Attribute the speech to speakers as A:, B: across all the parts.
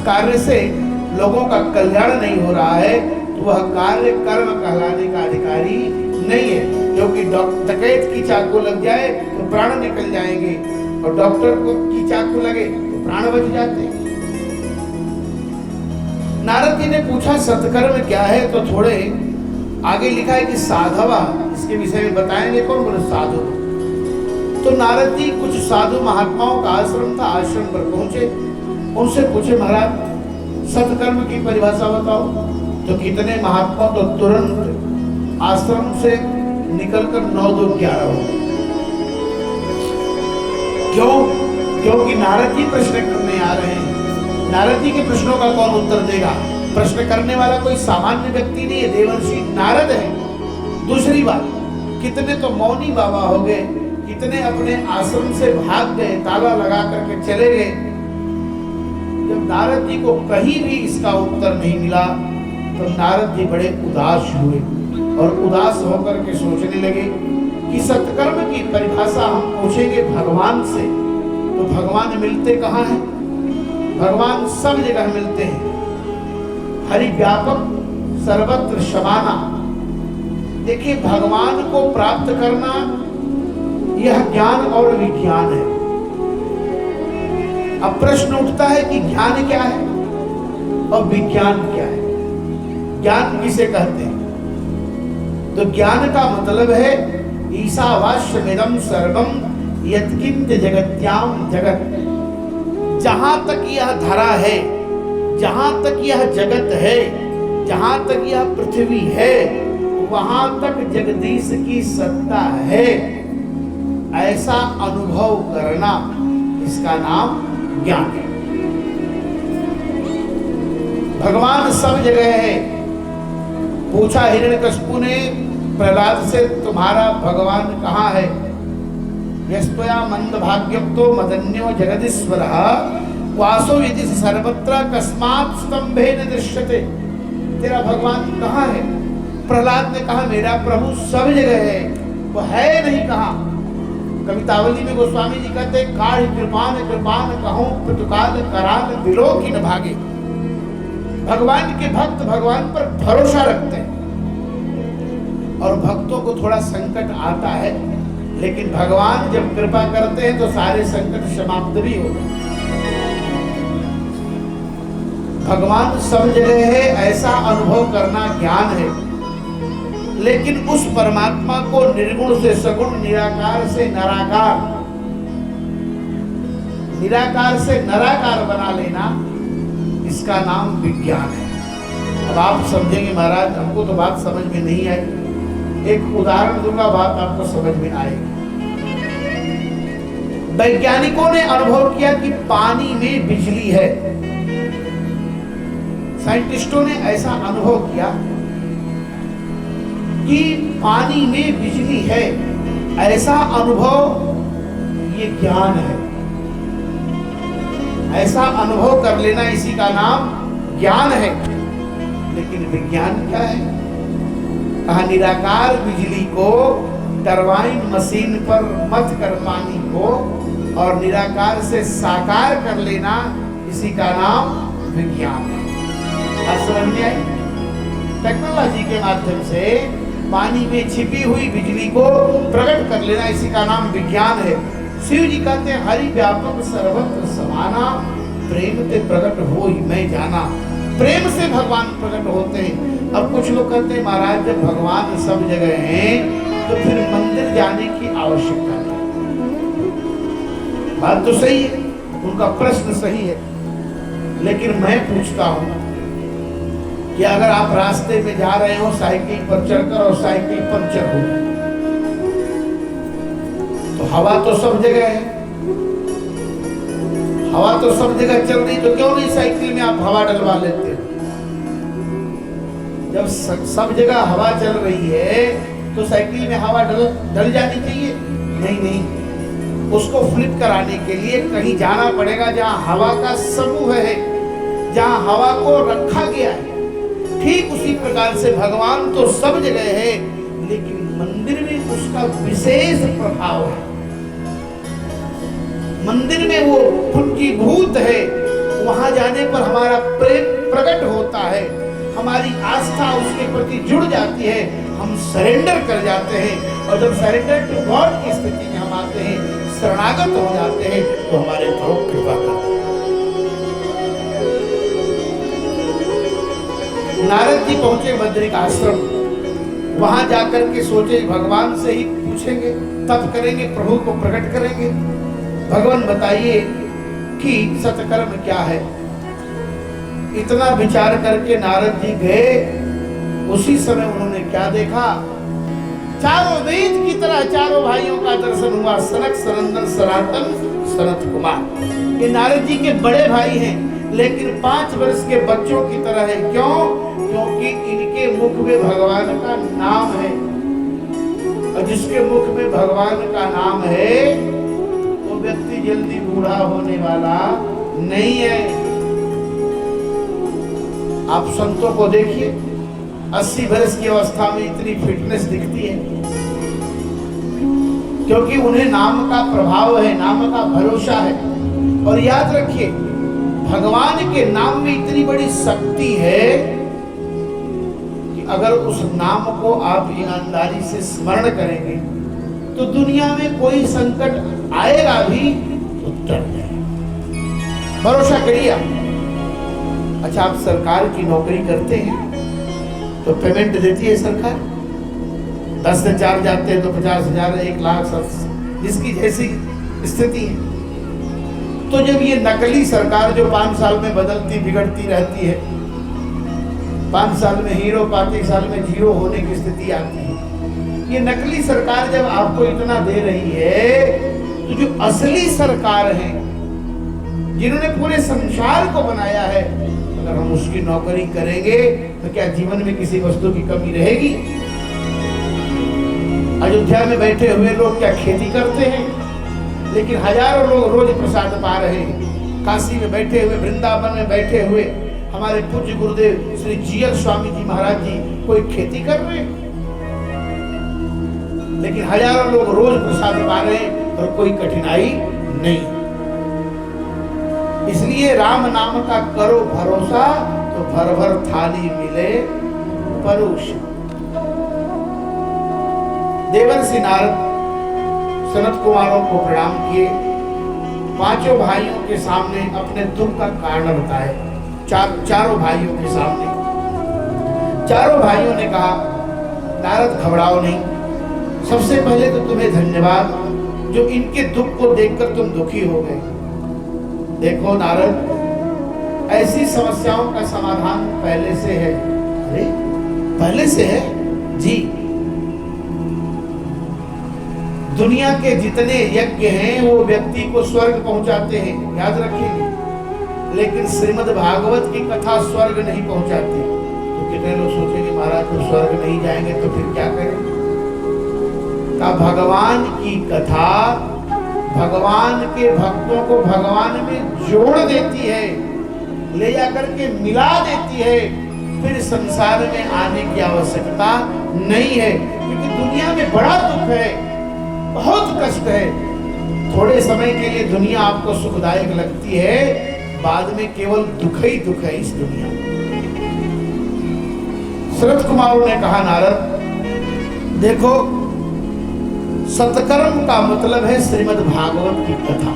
A: कार्य से लोगों का कल्याण नहीं हो रहा है तो वह कार्य कर्म कहलाने का अधिकारी नहीं है। क्योंकि डकैत की चाकू लग जाए तो प्राण निकल जाएंगे और डॉक्टर को की चाकू लगे तो प्राण बच जाते हैं। नारद जी ने पूछा सत्कर्म क्या है, तो थोड़े आगे लिखा है कि साधवा, इसके विषय में बताएंगे। कौन बोले? साधु। तो नारद जी कुछ साधु महात्माओं का आश्रम था, आश्रम पर पहुंचे, उनसे पूछे महाराज सत्कर्म की परिभाषा बताओ। तो कितने महात्मा तो तुरंत आश्रम से निकलकर 9 2 11 हो गए। क्यों? क्योंकि नारद जी प्रश्न करने आ रहे हैं। नारद जी के प्रश्नों का कौन उत्तर देगा? प्रश्न करने वाला कोई सामान्य व्यक्ति नहीं है, देवर्षि नारद है। दूसरी बात, कितने तो मौनी बाबा हो गए, कितने अपने आश्रम से भाग गए, ताला लगा करके चले गए। जब नारद जी को कहीं भी इसका उत्तर नहीं मिला तो नारद जी बड़े उदास हुए और उदास होकर के सोचने लगे कि सत्कर्म की परिभाषा हम पूछेंगे भगवान से तो भगवान मिलते कहाँ हैं? भगवान सब जगह मिलते हैं। हरि व्यापक सर्वत्र समाना। देखिए, भगवान को प्राप्त करना यह ज्ञान और विज्ञान है। अब प्रश्न उठता है कि ज्ञान क्या है और विज्ञान क्या है? ज्ञान किसे कहते हैं? तो ज्ञान का मतलब है ईशावास्यमिदं सर्वं यत्किंच जगत्याम जगत। जहां तक यह धरा है, जहां तक यह जगत है, जहां तक यह पृथ्वी है, वहां तक जगदीश की सत्ता है। ऐसा अनुभव करना, इसका नाम ज्ञान है। भगवान सब जगह है। पूछा हिरण्यकशिपु ने प्रहलाद से, तुम्हारा भगवान कहाँ है? यस्तया मंदभाग्यक्तो मदन्यो जगदीश्वरः वासो यदि सर्वत्र कस्मात् स्तंभेन दृश्यते। तेरा भगवान कहाँ है? प्रहलाद ने कहा मेरा प्रभु सब जगह है। वो है नहीं कहाँ? कवितावली में गोस्वामी जी कहते काढ़ कृपान कृपान कहूं प्रतिकाल करान विलोकी न भागे। भगवान के भक्त भगवान पर भरोसा रखते हैं और भक्तों को थोड़ा संकट आता है, लेकिन भगवान जब कृपा करते हैं तो सारे संकट समाप्त भी हो जाते हैं। भगवान सब जगह है, ऐसा अनुभव करना ज्ञान है। लेकिन उस परमात्मा को निर्गुण से सगुण, निराकार से निराकार, निराकार से निराकार बना लेना, इसका नाम विज्ञान है। अब आप समझेंगे महाराज हमको तो बात समझ में नहीं आई। एक उदाहरण दूंगा, बात आपको समझ में आएगी। वैज्ञानिकों ने अनुभव किया कि पानी में बिजली है। साइंटिस्टों ने ऐसा अनुभव किया कि पानी में बिजली है। ऐसा अनुभव ये ज्ञान है। ऐसा अनुभव कर लेना, इसी का नाम ज्ञान है। लेकिन विज्ञान क्या है? कहा निराकार बिजली को टरबाइन मशीन पर मथ कर पानी को और निराकार से साकार कर लेना, इसी का नाम विज्ञान है। टेक्नोलॉजी के माध्यम से पानी में छिपी हुई बिजली को प्रकट कर लेना, इसी का नाम विज्ञान है। शिव जी कहते हैं हरि व्यापक सर्वत्र समाना, प्रेम से प्रकट हो ही मैं जाना। प्रेम से भगवान प्रकट होते हैं। अब कुछ लोग कहते हैं महाराज जब भगवान सब जगह हैं तो फिर मंदिर जाने की आवश्यकता नहीं। बात तो सही है, उनका प्रश्न सही है, लेकिन मैं पूछता हूं कि अगर आप रास्ते में जा रहे हो साइकिल पर चढ़कर और साइकिल पंचर हो तो हवा तो सब जगह है, हवा तो सब जगह चल रही, तो क्यों नहीं साइकिल में आप हवा डलवा लेते? जब सब जगह हवा चल रही है तो साइकिल में हवा डल जानी चाहिए? नहीं, उसको फ्लिप कराने के लिए कहीं जाना पड़ेगा जहां हवा का समूह है, जहां हवा को रखा गया है। ठीक उसी प्रकार से भगवान तो सब जगह है, लेकिन मंदिर में उसका विशेष प्रभाव है। मंदिर में वो पुंजीभूत है, वहां जाने पर हमारा प्रेम प्रकट होता है, हमारी आस्था उसके प्रति जुड़ जाती है, हम सरेंडर कर जाते हैं। और जब सरेंडर टू गॉड की स्थिति में हम आते हैं, शरणागत हो जाते हैं, तो हमारे प्रभु कृपा करते हैं। नारद जी पहुंचे बद्रिक आश्रम। वहां जाकर के सोचे भगवान से ही पूछेंगे, तप करेंगे, प्रभु को प्रकट करेंगे। भगवान बताइए कि सत्कर्म क्या है। इतना विचार करके नारद जी गए। उसी समय उन्होंने क्या देखा, चारों वेद की तरह चारों भाइयों का दर्शन हुआ। सनक, सनंदन, सनातन, सनत कुमार। ये नारद जी के बड़े भाई हैं, लेकिन 5 वर्ष के बच्चों की तरह है। क्यों? क्योंकि इनके मुख में भगवान का नाम है, और जिसके मुख में भगवान का नाम है वो व्यक्ति जल्दी बूढ़ा होने वाला नहीं है। आप संतों को देखिए, 80 वर्ष की अवस्था में इतनी फिटनेस दिखती है, क्योंकि उन्हें नाम का प्रभाव है, नाम का भरोसा है। और याद रखिए, भगवान के नाम में इतनी बड़ी शक्ति है कि अगर उस नाम को आप ईमानदारी से स्मरण करेंगे तो दुनिया में कोई संकट आएगा भी तो टल जाएगा। भरोसा करिए। अच्छा, आप सरकार की नौकरी करते हैं तो पेमेंट देती है सरकार। 10 से 4 जाते हैं तो 50,000, 1 लाख, जिसकी जैसी स्थिति है। तो जब ये नकली सरकार जो 5 साल में बदलती बिगड़ती रहती है, 5 साल में हीरो, 5 साल में जीरो होने की स्थिति आती है, ये नकली सरकार जब आपको इतना दे रही है, तो जो असली सरकार है, जिन्होंने पूरे संसार को बनाया है, अगर हम उसकी नौकरी करेंगे तो क्या जीवन में किसी वस्तु की कमी रहेगी? अयोध्या में बैठे हुए लोग क्या खेती करते हैं? लेकिन हजारों लोग रोज प्रसाद पा रहे हैं। काशी में बैठे हुए, वृंदावन में बैठे हुए हमारे पूज्य गुरुदेव श्री जीयर स्वामी जी महाराज जी कोई खेती कर रहे हैं, लेकिन हजारों लोग रोज प्रसाद पा रहे हैं और कोई कठिनाई नहीं। इसलिए राम नाम का करो भरोसा, तो भर भर थाली मिले परोस। देवर्षि नारद सनत कुमारों को प्रणाम किए, 5 भाइयों के सामने अपने दुख का कारण बताए। चारों भाइयों के सामने चारों भाइयों ने कहा, नारद घबराओ नहीं, सबसे पहले तो तुम्हें धन्यवाद जो इनके दुख को देखकर तुम दुखी हो गए। देखो नारद, ऐसी समस्याओं का समाधान पहले से है। अरे पहले से है जी। दुनिया के जितने यज्ञ हैं वो व्यक्ति को स्वर्ग पहुंचाते हैं, याद रखिए, लेकिन श्रीमद् भागवत की कथा स्वर्ग नहीं पहुंचाती। तो कितने लोग सोचेंगे महाराज तो स्वर्ग नहीं जाएंगे तो फिर क्या करें? का भगवान की कथा भगवान के भक्तों को भगवान में जोड़ देती है, ले जाकर के मिला देती है। फिर संसार में आने की आवश्यकता नहीं है, क्योंकि दुनिया में बड़ा दुख है, बहुत कष्ट है। थोड़े समय के लिए दुनिया आपको सुखदायक लगती है, बाद में केवल दुख ही दुख है इस दुनिया में। सनत कुमारों ने कहा, नारद देखो, सत्कर्म का मतलब है श्रीमद् भागवत की कथा।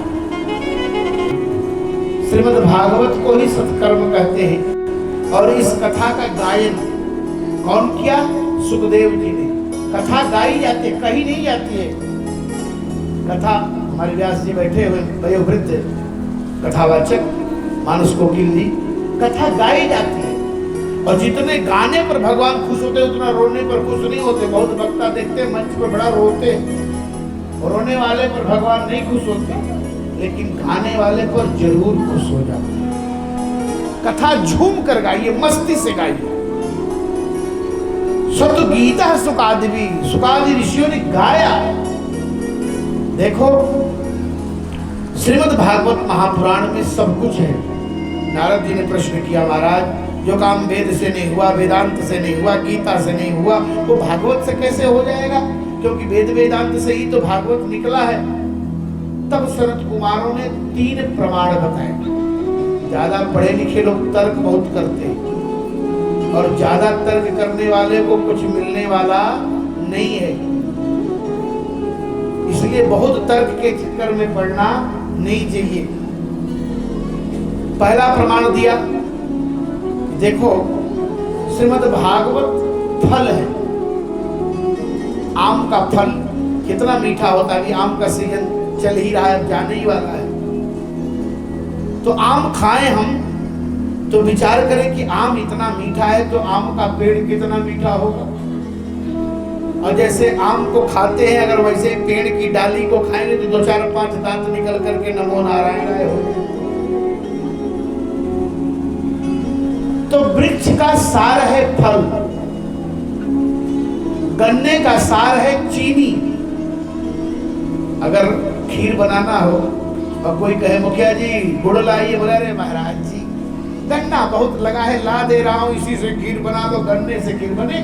A: श्रीमद् भागवत को ही सत्कर्म कहते हैं। और इस कथा का गायन कौन किया? सुखदेव जी ने। कथा गाई जाती है, कही नहीं जाती है। कथा हमारे व्यास जी बैठे हुए वयोवृद्ध कथावाचक मानस कोकिल जी, कथा गाई जाती है। और जितने गाने पर भगवान खुश होते उतना रोने पर खुश नहीं होते। बहुत वक्ता देखते मंच पर बड़ा रोते, रोने वाले पर भगवान नहीं खुश होते, लेकिन गाने वाले पर जरूर खुश हो जाते। कथा झूम कर गाइए, मस्ती से गाइए। सत गीता सुकादि, सुकादि ऋषियों ने गाया। देखो, श्रीमद् भागवत महापुराण में सब कुछ है। नारद जी ने प्रश्न किया, महाराज जो काम वेद से नहीं हुआ, वेदांत से नहीं हुआ, गीता से नहीं हुआ, वो भागवत से कैसे हो जाएगा? क्योंकि वेद वेदांत से ही तो भागवत निकला है। तब सनत कुमारों ने 3 प्रमाण बताए। ज्यादा पढ़े लिखे लोग तर्क बहुत करते हैं और ज्यादा तर्क करने वाले को कुछ मिलने वाला नहीं है, इसलिए बहुत तर्क के चक्कर में पड़ना नहीं चाहिए। पहला प्रमाण दिया, देखो श्रीमद् भागवत फल है, आम का फल कितना मीठा होता है। आम का सीजन चल ही रहा है, जाने ही वाला है, तो आम खाएं हम तो विचार करें कि आम इतना मीठा है तो आम का पेड़ कितना मीठा होगा। और जैसे आम को खाते हैं, अगर वैसे पेड़ की डाली को खाएंगे तो 2 4 5 दांत निकल करके नमो नारायण आए हो। तो वृक्ष का सार है फल, गन्ने का सार है चीनी। अगर खीर बनाना हो और कोई कहे मुखिया जी गुड़ लाइए, बोले अरे महाराज जी गन्ना बहुत लगा है, ला दे रहा हूं, इसी से खीर बना दो। गन्ने से खीर बने?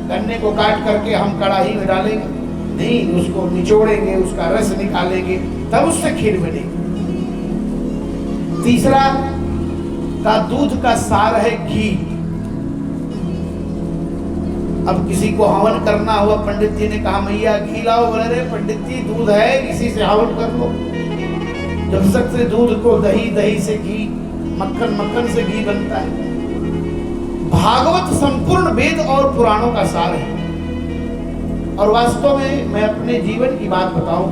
A: गन्ने को काट करके हम कढ़ाई में डालेंगे? नहीं, उसको निचोड़ेंगे, उसका रस निकालेंगे, तब उससे खीर बनेगी। तीसरा का दूध का सार है घी। अब किसी को हवन करना हुआ, पंडित जी ने कहा मैया घी लाओ, बोले रे पंडित जी दूध है, इसी से हवन कर लो। जब तक से दूध को दही, दही से घी, मक्खन, मक्खन से घी बनता है। भागवत संपूर्ण वेद और पुराणों का सार है। और वास्तव में मैं अपने जीवन की बात बताऊं,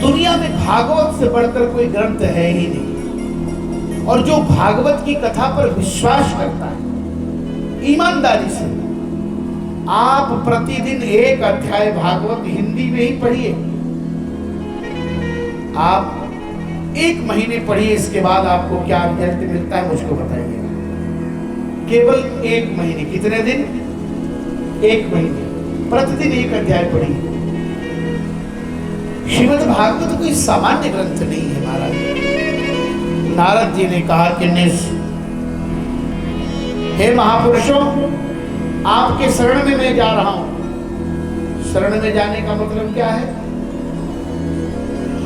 A: दुनिया में भागवत से बढ़कर कोई ग्रंथ है ही नहीं। और जो भागवत की कथा पर विश्वास करता है ईमानदारी से, आप प्रतिदिन 1 अध्याय भागवत हिंदी में ही पढ़िए। आप 1 महीने पढ़िए, इसके बाद आपको क्या रिजल्ट मिलता है मुझको बताइए। केवल 1 महीने, कितने दिन? 1 महीने, प्रतिदिन 1 अध्याय पढ़िए। श्रीमद् भागवत कोई सामान्य ग्रंथ नहीं है महाराज। नारद जी ने कहा कि हे महापुरुषों, आपके शरण में मैं जा रहा हूं। शरण में जाने का मतलब क्या है?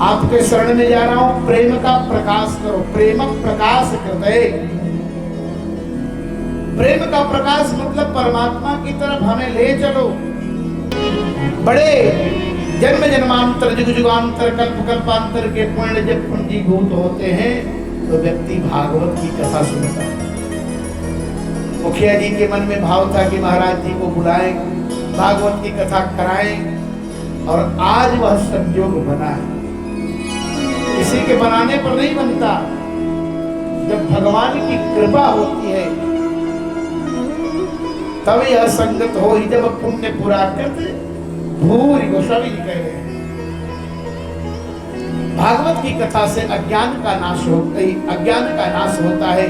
A: आपके शरण में जा रहा हूं, प्रेम का प्रकाश करो। प्रेम प्रकाश हृदय, प्रेम का प्रकाश मतलब परमात्मा की तरफ हमें ले चलो। बड़े जन्म जन्मांतर, जुग जुगांतर, कल्प कल्पांतर के पुण्य जब पूंजीभूत होते हैं तो व्यक्ति भागवत की कथा सुनता है। मुखिया जी के मन में भाव था कि महाराज जी को बुलाएं, भागवत की कथा कराएं, और आज वह संयोग बना है। किसी के बनाने पर नहीं बनता, जब भगवान की कृपा होती है तब यह संगत हो ही। जब पुण्य पूरा करते भूरी, गोस्वामी जी कह रहे हैं, भागवत की कथा से अज्ञान का नाश होता है,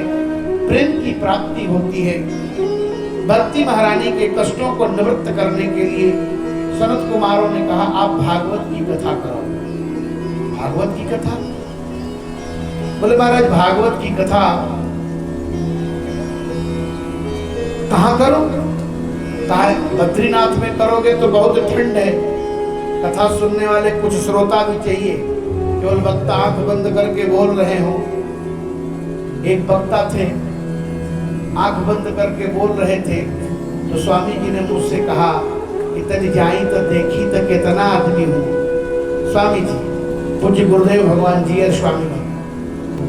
A: प्रेम की प्राप्ति होती है। भक्ति महारानी के कष्टों को निवृत्त करने के लिए सनत कुमारों ने कहा आप भागवत की कथा करो। भागवत की कथा? बोले महाराज भागवत की कथा कहाँ करो? कहा बद्रीनाथ में करोगे तो बहुत ठंड है, कथा सुनने वाले कुछ श्रोता भी चाहिए, केवल वक्ता आंख बंद करके बोल रहे हो। एक वक्ता थे, आंख बंद करके बोल रहे थे, तो स्वामी जी ने मुझसे कहा इतनी जाई तो देखी तो कितना आदमी हूँ। स्वामी जी, पूज्य गुरुदेव भगवान जी और स्वामी जी,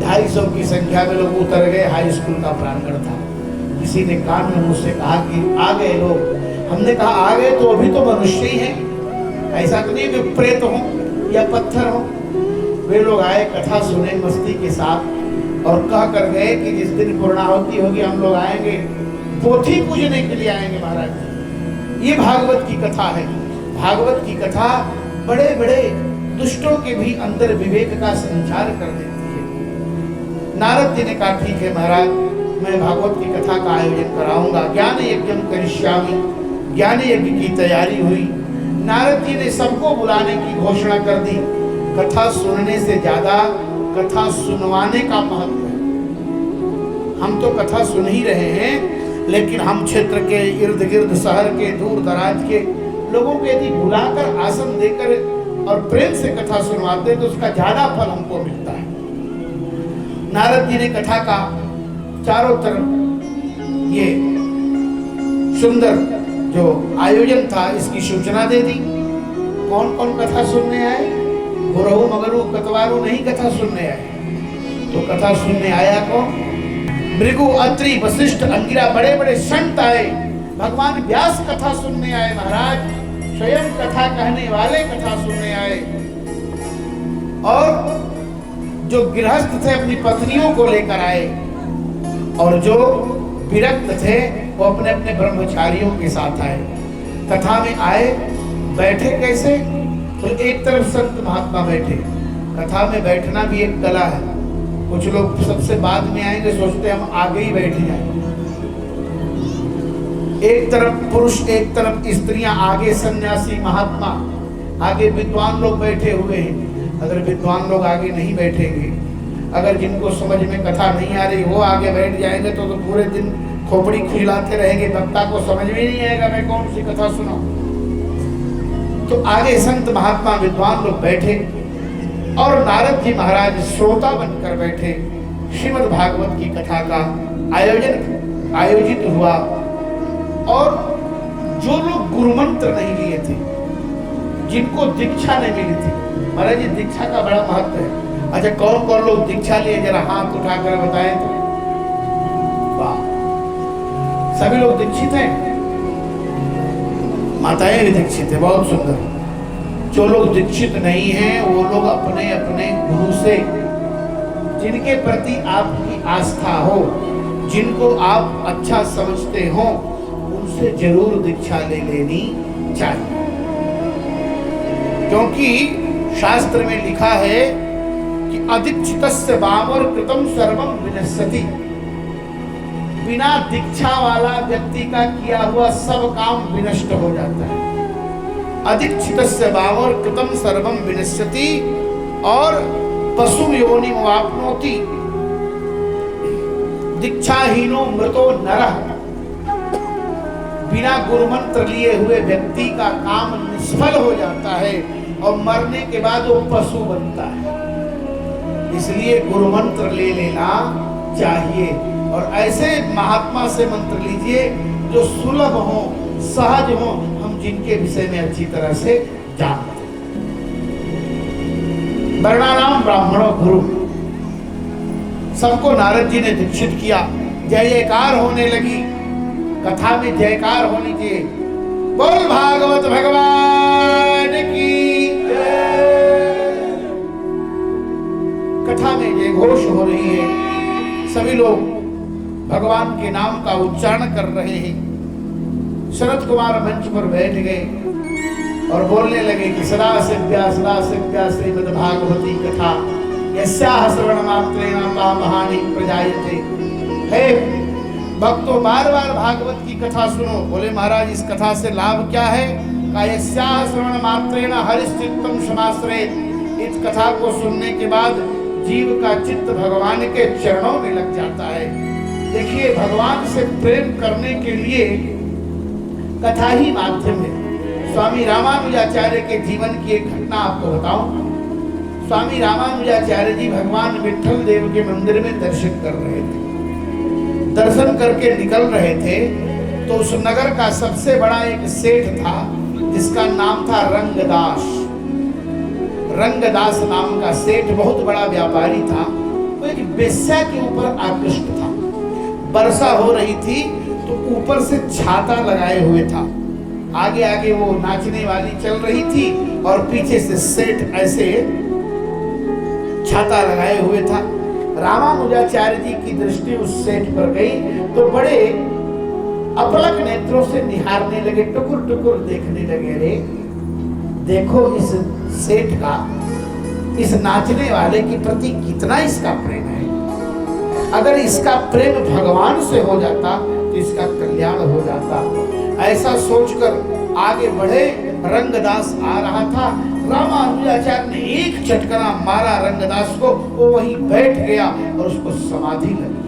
A: 250 की संख्या में लोग उतर गए। हाई स्कूल का प्रांगण था। किसी ने कान में मुझसे कहा कि आ गए लोग। हमने कहा आ गए तो अभी तो मनुष्य ही हैं, ऐसा तो नहीं कि प्रेत हो या पत्थर हो। वे लोग आए, कथा सुने मस्ती के साथ और कह कर गए कि जिस दिन पूर्णाहुति होगी हम लोग आएंगे, पोथी पूजने के लिए आएंगे महाराज। ये भागवत की कथा है। भागवत की कथा बड़े बड़े दुष्टों के भी अंदर विवेक का संचार कर देती है। नारद जी ने कहा ठीक है महाराज, मैं भागवत की कथा का आयोजन कराऊंगा। ज्ञान यज्ञम करिष्यामि, ज्ञान यज्ञ की तैयारी हुई। नारद जी ने सबको बुलाने की घोषणा कर दी। कथा सुनने से ज्यादा कथा सुनवाने का महत्व है। हम तो कथा सुन ही रहे हैं, लेकिन हम क्षेत्र के इर्द गिर्द शहर के दूर दराज के लोगों को यदि बुलाकर आसन देकर और प्रेम से कथा सुनवाते तो उसका ज्यादा फल हमको मिलता है। नारद जी ने कथा का चारों तरफ ये सुंदर जो आयोजन था इसकी सूचना दे दी। कौन कौन कथा सुनने आए? गुरहु मगरू कतवारू नहीं कथा सुनने आए। तो कथा सुनने आया कौन? भृगु, अत्रि, वशिष्ठ, अंगिरा, बड़े बड़े संत आए। भगवान व्यास कथा सुनने आए महाराज। स्वयं कथा कहने वाले कथा सुनने आए। और जो गृहस्थ थे अपनी पत्नियों को लेकर आए, और जो विरक्त थे वो अपने अपने ब्रह्मचारियों के साथ आए। कथा में आए, बैठे कैसे? तो एक तरफ संत महात्मा बैठे। कथा में बैठना भी एक कला है। कुछ लोग सबसे बाद में आएंगे, सोचते हम आगे ही बैठ जाएं। एक तरफ पुरुष, एक तरफ स्त्रियां, आगे सन्यासी महात्मा, आगे विद्वान लोग बैठे हुए हैं। अगर विद्वान लोग आगे नहीं बैठेंगे, अगर जिनको समझ में कथा नहीं आ रही वो आगे बैठ जाएंगे तो पूरे दिन खोपड़ी खिलाते रहेंगे, वक्ता को समझ में नहीं आएगा मैं कौन सी कथा सुनाऊं। तो आगे संत महात्मा विद्वान लोग बैठे और नारद जी महाराज श्रोता बनकर बैठे। श्रीमद् भागवत की कथा का आयोजित हुआ। और जो लोग गुरु मंत्र नहीं लिए थे, जिनको दीक्षा नहीं मिली थी, महाराज जी दीक्षा का बड़ा महत्व है। अच्छा, कौन कौन लोग दीक्षा लिए जरा हाथ उठाकर बताएं तो। वाह, सभी लोग दीक्षित हैं, माताएं भी दीक्षित है, बहुत सुंदर। जो लोग दीक्षित नहीं हैं वो लोग अपने अपने गुरु से, जिनके प्रति आपकी आस्था हो, जिनको आप अच्छा समझते हो, उनसे जरूर दीक्षा ले लेनी चाहिए। क्योंकि शास्त्र में लिखा है कि अदीक्षितस्य वामर कृतं सर्वं विनश्यति। बिना दीक्षा वाला व्यक्ति का किया हुआ सब काम विनष्ट हो जाता है। अदीक्षितस्य वामर कृतं सर्वं विनश्यति और पशु योनिम वाप्नोति। दीक्षाहीनो मृतो नरः। बिना गुरु मंत्र लिए हुए व्यक्ति का काम निष्फल हो जाता है और मरने के बाद वो पशु बनता है। इसलिए गुरु मंत्र ले लेना चाहिए और ऐसे महात्मा से मंत्र लीजिए जो सुलभ हो, सहज हो, हम जिनके विषय में अच्छी तरह से जानते हैं। वर्णानाम ब्राह्मणों गुरु। सबको नारद जी ने दीक्षित किया। जय जयकार होने लगी। कथा में जयकार होनी चाहिए। बोल भागवत भगवान की जय। कथा में जय घोष हो रही है। सभी लोग भगवान के नाम का उच्चारण कर रहे हैं। शरद कुमार मंच पर बैठ गए और बोलने लगे कि सदा सेव्या श्रीमद् भागवती कथा यस्याः श्रवण मात्रेण पापहानि प्रजायते। हे भक्तों, बार बार भागवत की कथा सुनो। बोले महाराज इस कथा से लाभ क्या है? यस्याः श्रवण मात्रेण हरिश्चित्तम समाश्रयेत्। इस कथा को सुनने के बाद जीव का चित्त भगवान के चरणों में लग जाता है। देखिए, भगवान से प्रेम करने के लिए कथा ही माध्यम है। स्वामी रामानुजाचार्य के जीवन की एक घटना आपको बताऊं। स्वामी रामानुजाचार्य जी भगवान विट्ठल देव के मंदिर में दर्शन कर रहे थे। दर्शन करके निकल रहे थे तो उस नगर का सबसे बड़ा एक सेठ था जिसका नाम था रंगदास। रंगदास नाम का सेठ बहुत बड़ा व्यापारी था। वो एक वेश्या के ऊपर आकृष्ट था। वर्षा हो रही थी तो ऊपर से छाता लगाए हुए था। आगे आगे वो नाचने वाली चल रही थी और पीछे से सेठ ऐसे छाता लगाए हुए था। रामानुजाचार्य जी की दृष्टि उस सेठ पर गई तो बड़े अपलक नेत्रों से निहारने लगे, टुकुर टुकुर देखने लगे। रे देखो इस सेठ का इस नाचने वाले के प्रति कितना इसका प्रेम है। अगर इसका प्रेम भगवान से हो जाता तो इसका कल्याण हो जाता। ऐसा सोचकर आगे बढ़े। रंगदास आ रहा था। रामानुजाचार्य ने एक झटकना मारा रंगदास को, वो वहीं बैठ गया और उसको समाधि लगी।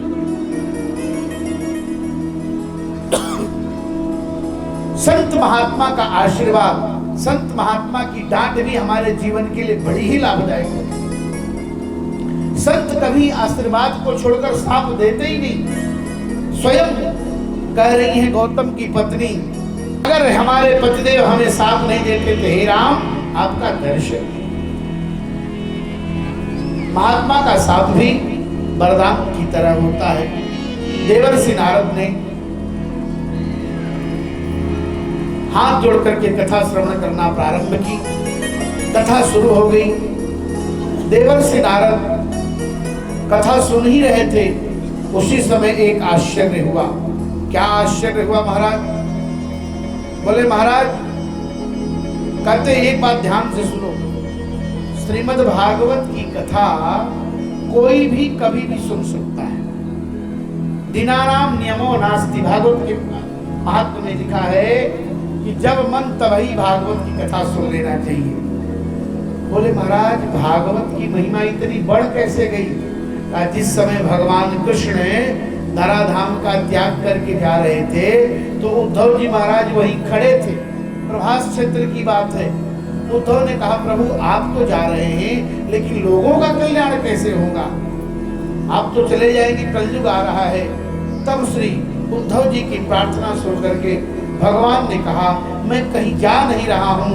A: संत महात्मा का आशीर्वाद, संत महात्मा की डांट भी हमारे जीवन के लिए बड़ी ही लाभदायक है। संत कभी आशीर्वाद को छोड़कर साप देते ही नहीं। स्वयं कह रही है गौतम की पत्नी, अगर हमारे पतिदेव हमें साप नहीं देते तो हे राम आपका दर्शन। महात्मा का साप भी वरदान की तरह होता है। देवर्षि नारद ने हाथ जोड़ करके कथा श्रवण करना प्रारंभ की। कथा शुरू हो गई। देवर्षि नारद कथा सुन ही रहे थे, उसी समय एक आश्चर्य हुआ। क्या आश्चर्य हुआ महाराज? बोले महाराज, कहते एक बात ध्यान से सुनो, श्रीमद् भागवत की कथा कोई भी कभी भी सुन सकता है। दिनानाम नियमो नास्ति, भागवत के महात्म में लिखा है कि जब मन तभी भागवत की कथा सुन लेना चाहिए। बोले महाराज, भागवत की महिमा इतनी बढ़ कैसे गई? जिस समय भगवान कृष्ण धराधाम का त्याग करके जा रहे थे तो उद्धव जी महाराज वहीं खड़े थे। प्रभास क्षेत्र की बात है। उद्धव ने कहा प्रभु आप तो जा रहे हैं, लेकिन लोगों का कल्याण कैसे होगा? आप तो चले जाएंगे, कलयुग आ रहा है। तब श्री उद्धव जी की प्रार्थना सुन करके भगवान ने कहा मैं कहीं जा नहीं रहा हूँ,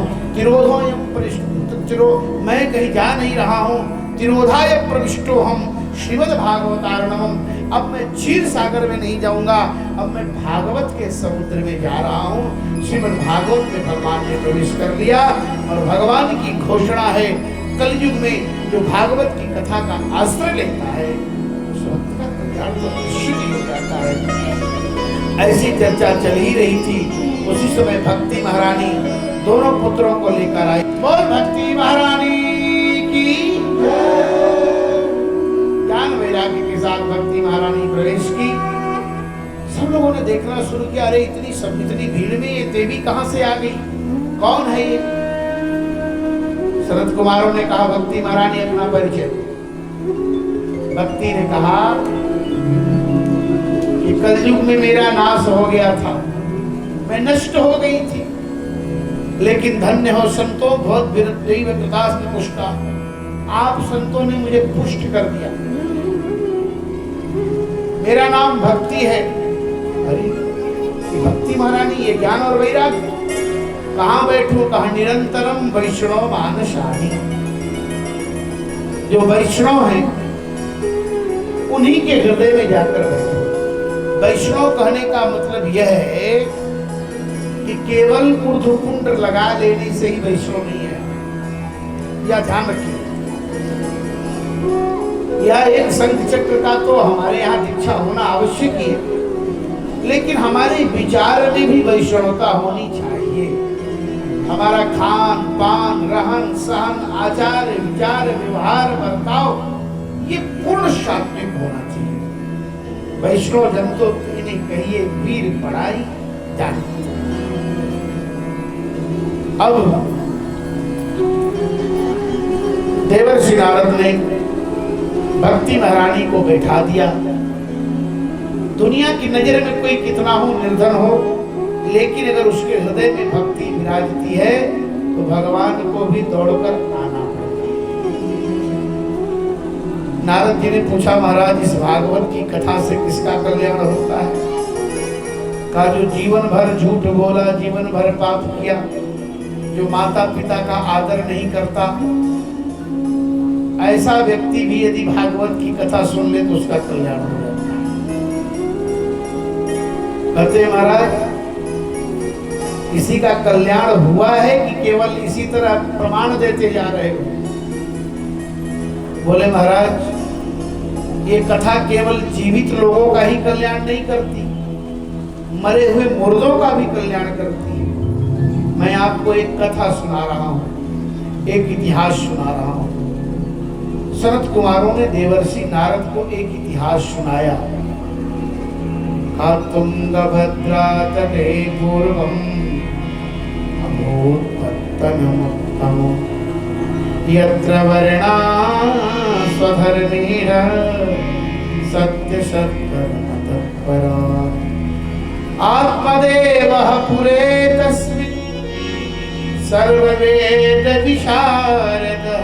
A: मैं कहीं जा नहीं रहा हूँ, तिरोधाय प्रविष्टो हम श्रीमद् भागवतारणम। अब मैं क्षीर सागर में नहीं जाऊंगा, अब मैं भागवत के समुद्र में जा रहा हूँ। श्रीमद् भागवत में भगवान ने प्रवेश कर लिया और भगवान की घोषणा है, कलयुग में जो भागवत की कथा का आश्रय लेता है उसका कल्याण तो निश्चित ही हो जाता है। ऐसी चर्चा चल ही रही थी। उसी समय भक्ति महारानी दोनों पुत्रों को लेकर आई। बोल भक्ति महारानी की। ज्ञान वैराग्य के साथ भक्ति महारानी प्रवेश की। सब लोगों ने देखना शुरू किया, अरे इतनी भीड़ में ये देवी कहां से आ गई, कौन है ये? शरद कुमारों ने कहा भक्ति महारानी अपना परिचय। भक्ति ने कहा कि कलयुग में मेरा नाश हो गया था, मैं नष्ट हो गई थी, लेकिन धन्य हो संतो बहुत दैव कृतास्म पुष्टा, आप संतों ने मुझे पुष्ट कर दिया। मेरा नाम भक्ति है। अरे भक्ति महारानी, ये ज्ञान और वैराग्य कहाँ बैठूं? कहा निरंतरम वैष्णव मानसानी। जो वैष्णव हैं उन्हीं के हृदय में जाकर बैठो। वैष्णव कहने का मतलब यह है कि केवल ऊर्ध्वपुंड लगा लेने से ही वैष्णव नहीं है, यह ध्यान रखिए। यह एक संघ चक्र का तो हमारे यहाँ दीक्षा होना आवश्यक ही है, लेकिन हमारे विचार में भी वैष्णवता होनी चाहिए। हमारा खान पान, रहन सहन, आचार विचार, व्यवहार, बर्ताव ये पूर्ण सात्विक होना चाहिए। वैष्णव जन तो इन्हें कहिए वीर पढ़ाई जानी। अब देवर्षि नारद ने भक्ति महारानी को बैठा दिया। दुनिया की नजर में कोई कितना हो निर्धन हो, लेकिन अगर उसके हृदय में भक्ति विराजती है तो भगवान को भी दौड़कर आना पड़ता है। नारद जी ने पूछा महाराज इस भागवत की कथा से किसका कल्याण होता है? कहा जो जीवन भर झूठ बोला, जीवन भर पाप किया, जो माता पिता का आदर नहीं करता, ऐसा व्यक्ति भी यदि भागवत की कथा सुन ले तो उसका कल्याण हो जाता है। कहते महाराज किसी का कल्याण हुआ है कि केवल इसी तरह प्रमाण देते जा रहे हो? बोले महाराज ये कथा केवल जीवित लोगों का ही कल्याण नहीं करती, मरे हुए मुर्दों का भी कल्याण करती है। मैं आपको एक कथा सुना रहा हूं, एक इतिहास सुना रहा हूं। शरद कुमारों ने देवर्षि नारद को एक इतिहास सुनाया। तुंगभद्रा तटे पूर्वम अभूत्पत्तनमुत्तम यत्र वर्णा स्वधर्मेण सत्य सत्कर्मतत्परा आत्मदेवः पुरे तस्मिन् सर्ववेद विशारदः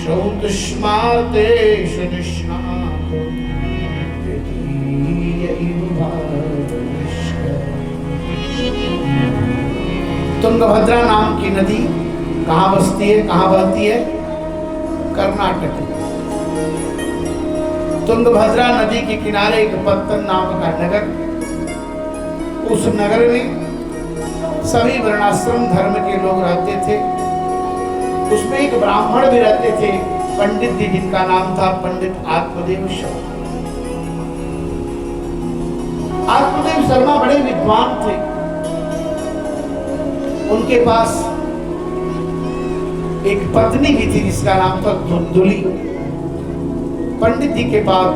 A: श्रौत तुष्मातेश निष्णातो तुंगभद्रा नाम की नदी कहाँ बसती है, कहाँ बहती है? कर्नाटक में। तुंगभद्रा नदी के किनारे एक पत्तन नाम का नगर, उस नगर में सभी वर्णाश्रम धर्म के लोग रहते थे। उसमें एक ब्राह्मण भी रहते थे, पंडित जी, जिनका नाम था पंडित आत्मदेव शर्मा। आत्मदेव शर्मा बड़े विद्वान थे। उनके पास एक पत्नी भी थी जिसका नाम था धुंधुली। पंडित जी के पास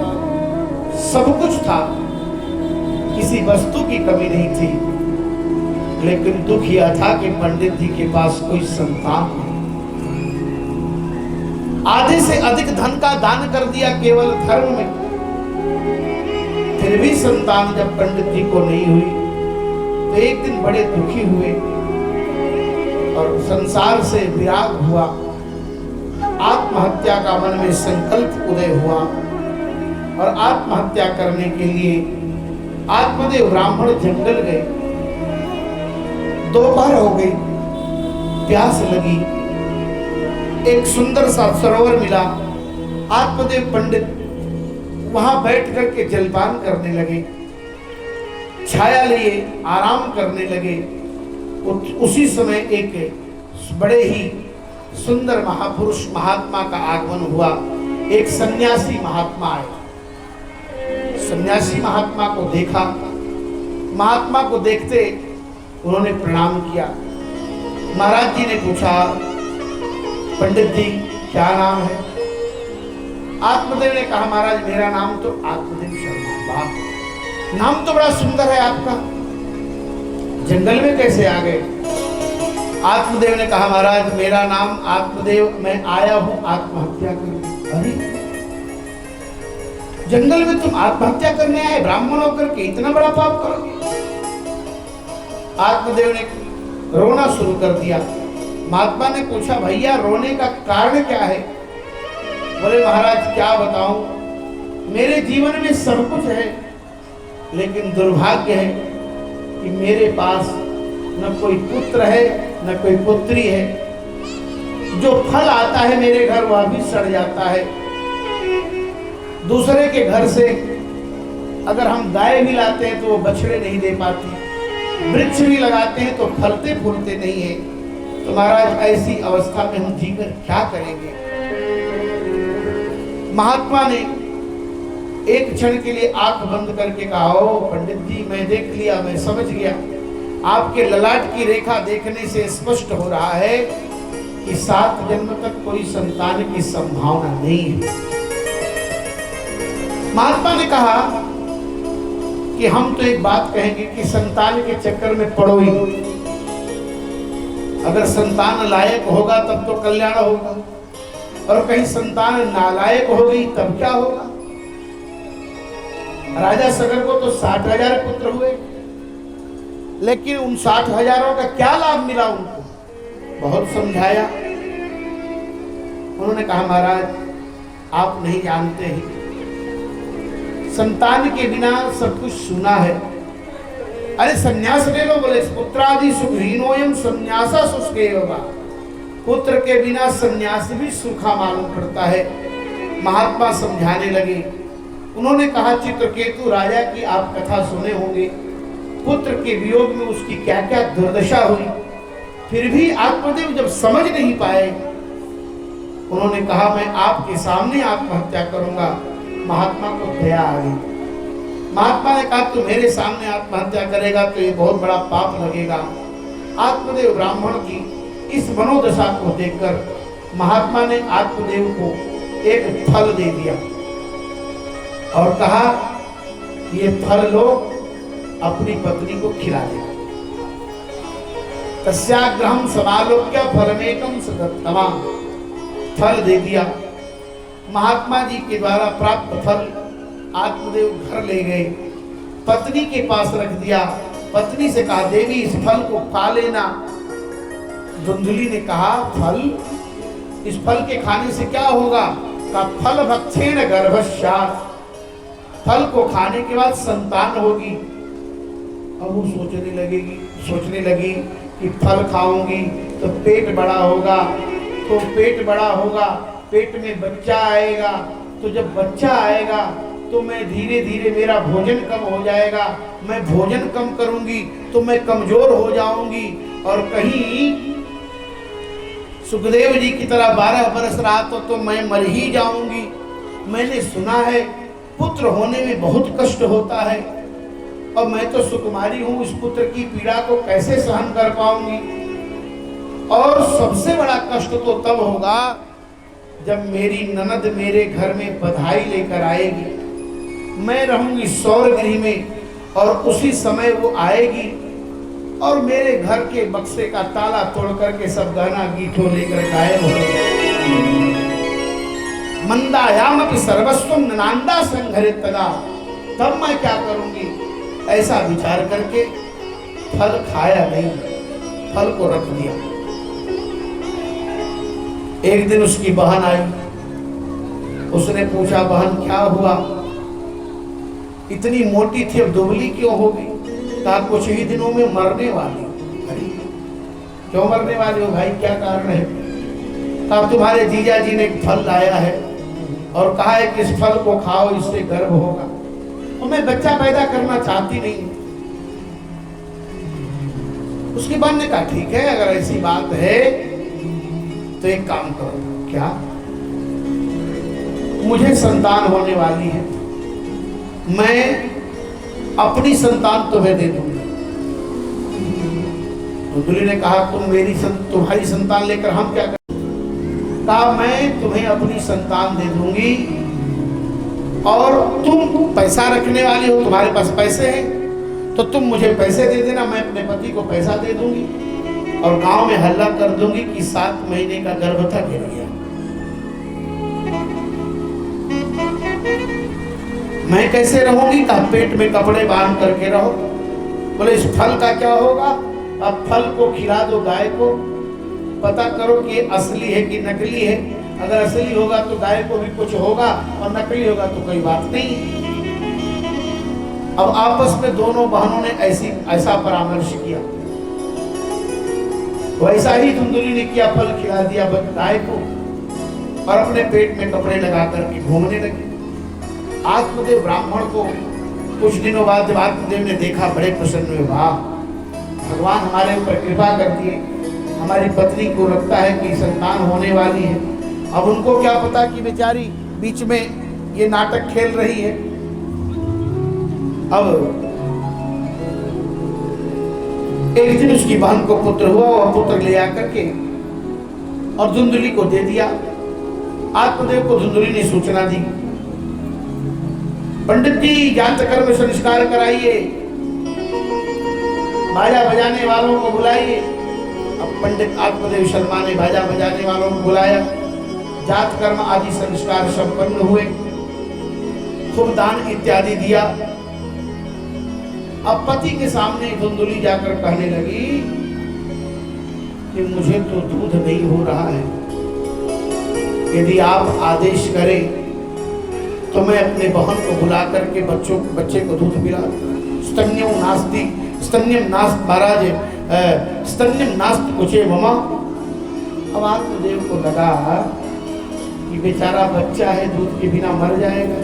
A: सब कुछ था, किसी वस्तु की कमी नहीं थी, लेकिन दुख यह था कि पंडित जी के पास कोई संतान नहीं। आधे से अधिक धन का दान कर दिया केवल धर्म में, फिर भी संतान जब पंडित जी को नहीं हुई तो एक दिन बड़े दुखी हुए और संसार से विराग हुआ। आत्महत्या का मन में संकल्प उदय हुआ और आत्महत्या करने के लिए आत्मदेव ब्राह्मण जंगल गए। दोपहर हो गई, प्यास लगी, एक सुंदर सा सरोवर मिला। आत्मदेव पंडित वहां बैठ करके जलपान करने लगे, छाया लिए आराम करने लगे। उसी समय एक बड़े ही सुंदर महापुरुष महात्मा का आगमन हुआ। एक सन्यासी महात्मा आए। सन्यासी महात्मा को देखा, महात्मा को देखते उन्होंने प्रणाम किया। महाराज जी ने पूछा, पंडित जी क्या नाम है? आत्मदेव ने कहा, महाराज मेरा नाम तो आत्मदेव शर्मा। वाह, नाम तो बड़ा सुंदर है आपका, जंगल में कैसे आ गए? आत्मदेव ने कहा, महाराज मेरा नाम आत्मदेव, मैं आया हूं आत्महत्या करने। अरे जंगल में तुम आत्महत्या करने आए, ब्राह्मण होकर के इतना बड़ा पाप करोगे? आत्मदेव ने रोना शुरू कर दिया। महात्मा ने पूछा, भैया रोने का कारण क्या है? बोले, महाराज क्या बताऊं, मेरे जीवन में सब कुछ है, लेकिन दुर्भाग्य है कि मेरे पास न कोई पुत्र है न कोई पुत्री है। जो फल आता है मेरे घर वह भी सड़ जाता है। दूसरे के घर से अगर हम गाय भी लाते हैं तो वो बछड़े नहीं दे पाती, वृक्ष भी लगाते हैं तो फलते फूलते नहीं है। तो महाराज ऐसी अवस्था में हम जीकर क्या करेंगे? महात्मा ने एक क्षण के लिए आंख बंद करके कहा, ओ पंडित जी मैं देख लिया, मैं समझ गया, आपके ललाट की रेखा देखने से स्पष्ट हो रहा है कि 7 जन्म तक कोई संतान की संभावना नहीं है। महात्मा ने कहा कि हम तो एक बात कहेंगे कि संतान के चक्कर में पड़ो ही। अगर संतान लायक होगा तब तो कल्याण होगा, और कहीं संतान नालायक हो गई तब क्या होगा? राजा सगर को तो 60,000 पुत्र हुए, लेकिन उन 60,000 का क्या लाभ मिला उनको? बहुत समझाया। उन्होंने कहा, महाराज आप नहीं जानते हैं, संतान के बिना सब कुछ सुना है। अरे संन्यास ले लो। बोले, पुत्रादि सुखहीनोयम संन्यासा सुस्केवा। पुत्र के बिना संन्यास भी सूखा मालूम पड़ता है। महात्मा समझाने लगे। उन्होंने कहा, चित्रकेतु राजा की आप कथा सुने होंगे, पुत्र के वियोग में उसकी क्या क्या दुर्दशा हुई, फिर भी आत्मदेव जब समझ नहीं पाए, उन्होंने कहा मैं आपके सामने आत्महत्या करूंगा। महात्मा को दया आ गई। महात्मा ने कहा, तू मेरे सामने आत्महत्या करेगा तो ये बहुत बड़ा पाप लगेगा। आत्मदेव ब्राह्मण की इस मनोदशा को देखकर महात्मा ने आत्मदेव को एक फल दे दिया और कहा, ये फल लो, अपनी पत्नी को खिला दे। तस्याग्रहं समालोक्य फलमेकं सदत्तवान्। फल दे दिया। महात्मा जी के द्वारा प्राप्त फल आत्मदेव घर ले गए, पत्नी के पास रख दिया। पत्नी से कहा, देवी इस फल को खा लेना। धुंधुली ने कहा, फल? इस फल के खाने से क्या होगा? का फल भक्षेण गर्भस्यात्, फल को खाने के बाद संतान होगी। अब वो सोचने लगी कि फल खाऊंगी तो पेट बड़ा होगा, तो पेट बड़ा होगा, पेट में बच्चा आएगा, तो जब बच्चा आएगा तो मैं धीरे धीरे मेरा भोजन कम हो जाएगा, मैं भोजन कम करूंगी तो मैं कमजोर हो जाऊंगी, और कहीं सुखदेव जी की तरह 12 बरस रहा तो मैं मर ही जाऊंगी। मैंने सुना है पुत्र होने में बहुत कष्ट होता है, और मैं तो सुकुमारी हूं, इस पुत्र की पीड़ा को कैसे सहन कर पाऊंगी? और सबसे बड़ा कष्ट तो तब होगा जब मेरी ननद मेरे घर में बधाई लेकर आएगी। मैं रहूंगी सौरगृह में, और उसी समय वो आएगी और मेरे घर के बक्से का ताला तोड़ करके सब गहना गीठो लेकर गायब हो जाएगी। मंदायामपि सर्वस्वम ननांदा संघरित तदा, तब मैं क्या करूंगी? ऐसा विचार करके फल खाया नहीं, फल को रख दिया। एक दिन उसकी बहन आई, उसने पूछा, बहन क्या हुआ? इतनी मोटी थी अब दुबली क्यों हो गई? कहा कुछ ही दिनों में मरने वाली। अरे क्यों मरने वाली हो भाई, क्या कारण है? कहा तुम्हारे जीजा जी ने एक फल लाया है और कहा है कि इस फल को खाओ, इससे गर्भ होगा, और मैं बच्चा पैदा करना चाहती नहीं। उसकी बहन ने कहा ठीक है, अगर ऐसी बात है तो एक काम करो। क्या? मुझे संतान होने वाली है, मैं अपनी संतान तुम्हें दे दूंगी। धुंधली ने कहा तुम्हारी संतान लेकर हम क्या करें? कहा मैं तुम्हें अपनी संतान दे दूंगी, और तुम पैसा रखने वाली हो, तुम्हारे पास पैसे हैं तो तुम मुझे पैसे दे देना, मैं अपने पति को पैसा दे दूंगी, और गांव में हल्ला कर दूंगी कि 7 महीने का गर्भ था, गिर गया। मैं कैसे रहूंगी? कहा पेट में कपड़े बांध करके रहो। बोले इस फल का क्या होगा? अब फल को खिला दो गाय को, पता करो कि असली है कि नकली है। अगर असली होगा तो गाय को भी कुछ होगा, और नकली होगा तो कोई बात नहीं। अब आपस में दोनों बहनों ने ऐसा परामर्श किया। वैसा ही धुंधली ने किया, फल खिला दिया गाय को, और अपने पेट में कपड़े लगा करके घूमने लगे। आत्मदेव ब्राह्मण को कुछ दिनों बाद जब आत्मदेव ने देखा, बड़े प्रसन्न हुए, वाह भगवान हमारे ऊपर कृपा करती है, हमारी पत्नी को लगता है कि संतान होने वाली है। अब उनको क्या पता कि बेचारी बीच में ये नाटक खेल रही है। अब एक दिन उसकी बहन को पुत्र हुआ, और पुत्र ले आकर के और धुंधली को दे दिया। आत्मदेव को धुंधली ने सूचना दी, पंडित जी ज्ञात कर्म संस्कार कराइए, बाजा बजाने वालों को बुलाइए। अब पंडित आत्मदेव शर्मा ने बाजा बजाने वालों को बुलाया, जात कर्म आदि संस्कार संपन्न हुए, खूब दान इत्यादि दिया। अब पति के सामने धुंधली जाकर कहने लगी कि मुझे तो दूध नहीं हो रहा है, यदि आप आदेश करें तो मैं अपने बहन को बुला करके बच्चे को दूध पिला। स्तन्यम नास्ति स्तन्यम नास्त महाराज स्तन्यम नास्त कुचे ममा। अब आत्मदेव को लगा कि बेचारा बच्चा है, दूध के बिना मर जाएगा,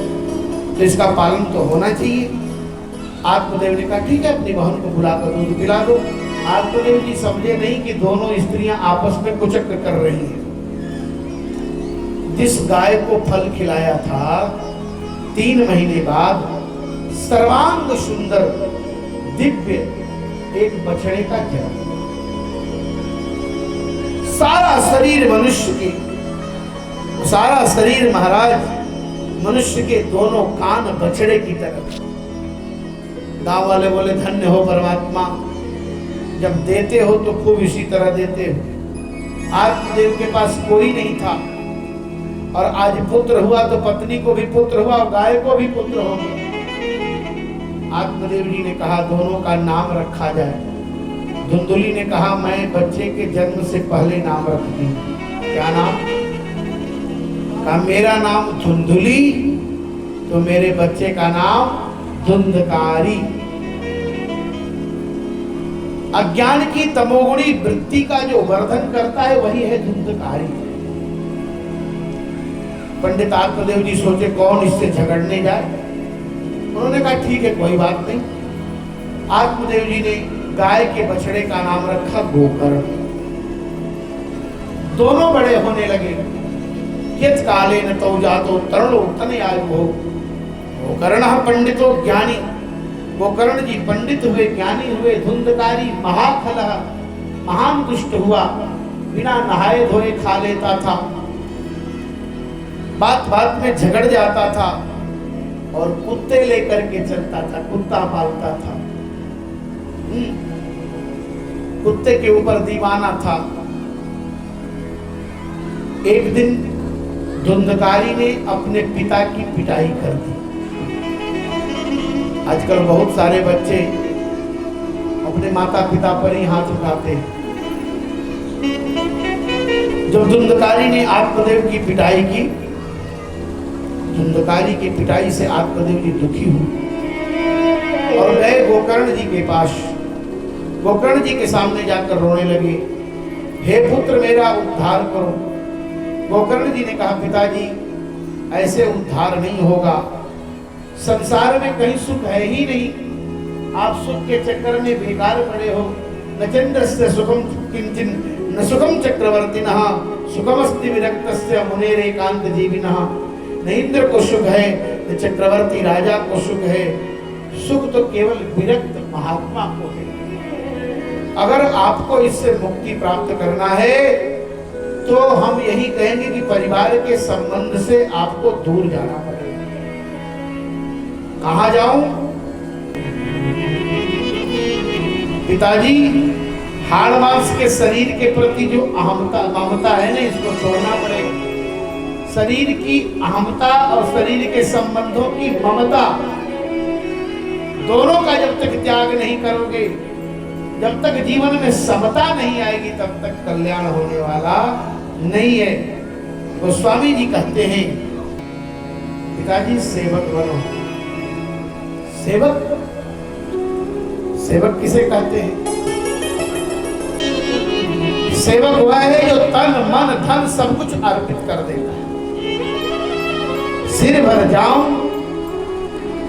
A: तो इसका पालन तो होना चाहिए। आत्मदेव ने कहा ठीक है, अपनी बहन को बुलाकर दूध पिला दो। आत्मदेव जी समझे नहीं कि दोनों स्त्रियां आपस में कुचक्र कर रही हैं। जिस गाय को फल खिलाया था, 3 महीने बाद सर्वांग सुंदर दिव्य एक बछड़े का जन्म। सारा शरीर मनुष्य के, सारा शरीर महाराज मनुष्य के, दोनों कान बछड़े की तरफ। गांव वाले बोले धन्य हो परमात्मा, जब देते हो तो खूब इसी तरह देते हो। आत्मदेव के पास कोई नहीं था, और आज पुत्र हुआ तो पत्नी को भी पुत्र हुआ और गाय को भी पुत्र हो गया। आत्मदेव जी ने कहा दोनों का नाम रखा जाए। धुंधली ने कहा मैं बच्चे के जन्म से पहले नाम रखती हूँ। क्या नाम? कहा मेरा नाम धुंधुली तो मेरे बच्चे का नाम धुंधकारी। अज्ञान की तमोगुणी वृत्ति का जो वर्धन करता है वही है धुंधकारी। पंडित आत्मदेव जी सोचे कौन इससे झगड़ने जाए। उन्होंने कहा ठीक है कोई बात नहीं। आत्मदेव जी ने गाय के बछड़े का नाम रखा गोकर्ण। दोनों बड़े होने लगे। यत् काले न तौ जातो तरुणो तनयायुः गोकर्ण पंडितो ज्ञानी। गोकर्ण जी पंडित हुए, ज्ञानी हुए। धुंधकारी महाखलः महान दुष्ट हुआ, बिना नहाए धोए खा लेता था, बात बात में झगड़ जाता था और कुत्ते लेकर के चलता था, कुत्ता पालता था, कुत्ते के ऊपर दीवाना था। एक दिन धुंधकारी ने अपने पिता की पिटाई कर दी। आजकल बहुत सारे बच्चे अपने माता पिता पर ही हाथ उठाते हैं। जब धुंधकारी ने आत्मदेव की पिटाई की, धुंधकारी की पिटाई से आत्मदेव जी दुखी हुए और गए गोकर्ण जी के पास। गोकर्ण जी के सामने जाकर रोने लगे, हे पुत्र मेरा उद्धार करो। गोकर्ण जी ने कहा पिताजी ऐसे उद्धार नहीं होगा, संसार में कहीं सुख है ही नहीं, आप सुख के चक्कर में बेकार पड़े हो। न चंद्रस्य सुखम किंचिन न सुखम चक्रवर्तिनः सुखमस्ति विरक्तस्य मुनेरेकांत जीविनः। न इंद्र को सुख है, न चक्रवर्ती राजा को सुख है, सुख तो केवल विरक्त महात्मा को है। अगर आपको इससे मुक्ति प्राप्त करना है तो हम यही कहेंगे कि परिवार के संबंध से आपको दूर जाना पड़ेगा। कहां जाऊं? पिताजी हाड़ मांस के शरीर के प्रति जो अहमता ममता है ना, इसको छोड़ना पड़ेगा। शरीर की अहमता और शरीर के संबंधों की ममता, दोनों का जब तक त्याग नहीं करोगे, जब तक जीवन में समता नहीं आएगी, तब तक कल्याण होने वाला नहीं है। गोस्वामी जी कहते हैं पिताजी सेवक बनो। सेवक, सेवक किसे कहते हैं? सेवक वह है जो तन मन धन सब कुछ अर्पित कर देता है। सिर भर जाऊं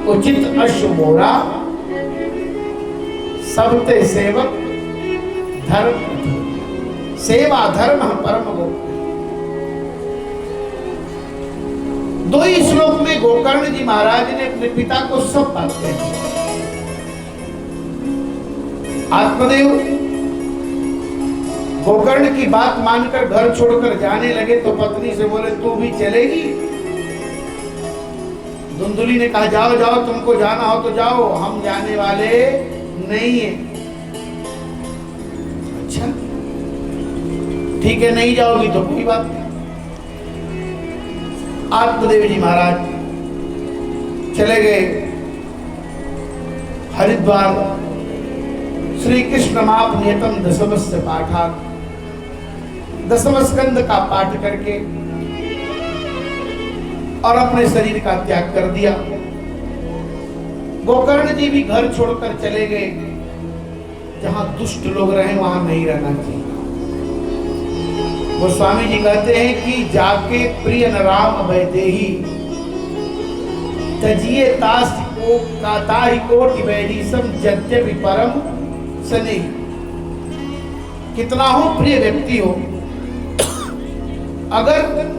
A: उचित अश्व मोरा, सबते सेवक धर्म। सेवा धर्म परम गोप्य। दो ही श्लोक में गोकर्ण जी महाराज ने अपने पिता को सब बात कही। आत्मदेव गोकर्ण की बात मानकर घर छोड़कर जाने लगे तो पत्नी से बोले तू भी चलेगी? धुंधुली ने कहा जाओ जाओ, तुमको जाना हो तो जाओ, हम जाने वाले नहीं है। अच्छा ठीक है, नहीं जाओगी तो कोई बात नहीं। आत्मदेव जी महाराज चले गए हरिद्वार। श्री कृष्ण महापुण्यतम दशमस्य पाठात्, दसम स्कंद का पाठ करके और अपने शरीर का त्याग कर दिया। गोकर्ण जी भी घर छोड़कर चले गए। जहां दुष्ट लोग रहे वहां नहीं रहना चाहिए। गोस्वामी जी कहते हैं कि जाके प्रिय न राम वैदेही, तजिए तास को काताहि कोटि वैरीसम यद्यपि परम सने। कितना हो प्रिय व्यक्ति हो, अगर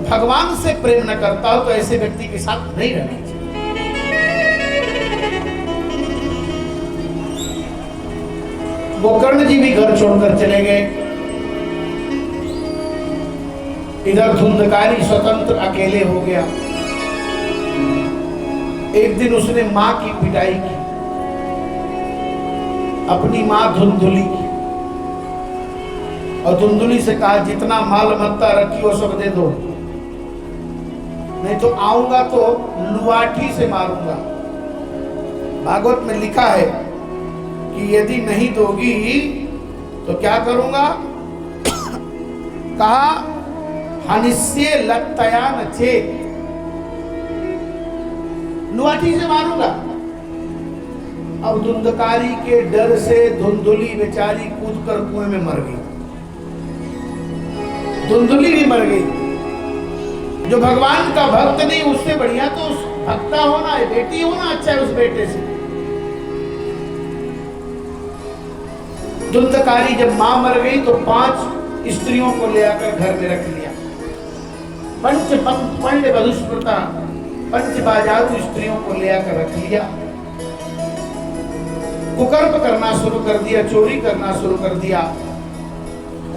A: भगवान से प्रेम न करता हो तो ऐसे व्यक्ति के साथ नहीं रहना चाहिए। गोकर्ण जी भी घर छोड़कर चले गए। इधर धुंधकारी स्वतंत्र अकेले हो गया। एक दिन उसने मां की पिटाई की, अपनी मां धुंधुली की, और धुंधुली से कहा जितना माल मत्ता रखी हो सब दे दो, नहीं तो आऊंगा तो लुआठी से मारूंगा। भागवत में लिखा है कि यदि नहीं दोगी तो क्या करूंगा? कहा हनिष्ये लत्तया न चेत, लुआठी से मारूंगा। अब धुंधकारी के डर से धुंधुली बेचारी कूदकर कुएं में मर गई। धुंधुली भी मर गई। जो भगवान का भक्त नहीं, उससे बढ़िया तो उस भक्ता होना है, बेटी होना अच्छा है उस बेटे से। धुंधकारी जब मां मर गई तो 5 स्त्रियों को ले आकर घर में रख लिया। पंच वधुस्मृता, 5 बाजारू स्त्रियों को ले आकर रख लिया। कुकर्म करना शुरू कर दिया, चोरी करना शुरू कर दिया।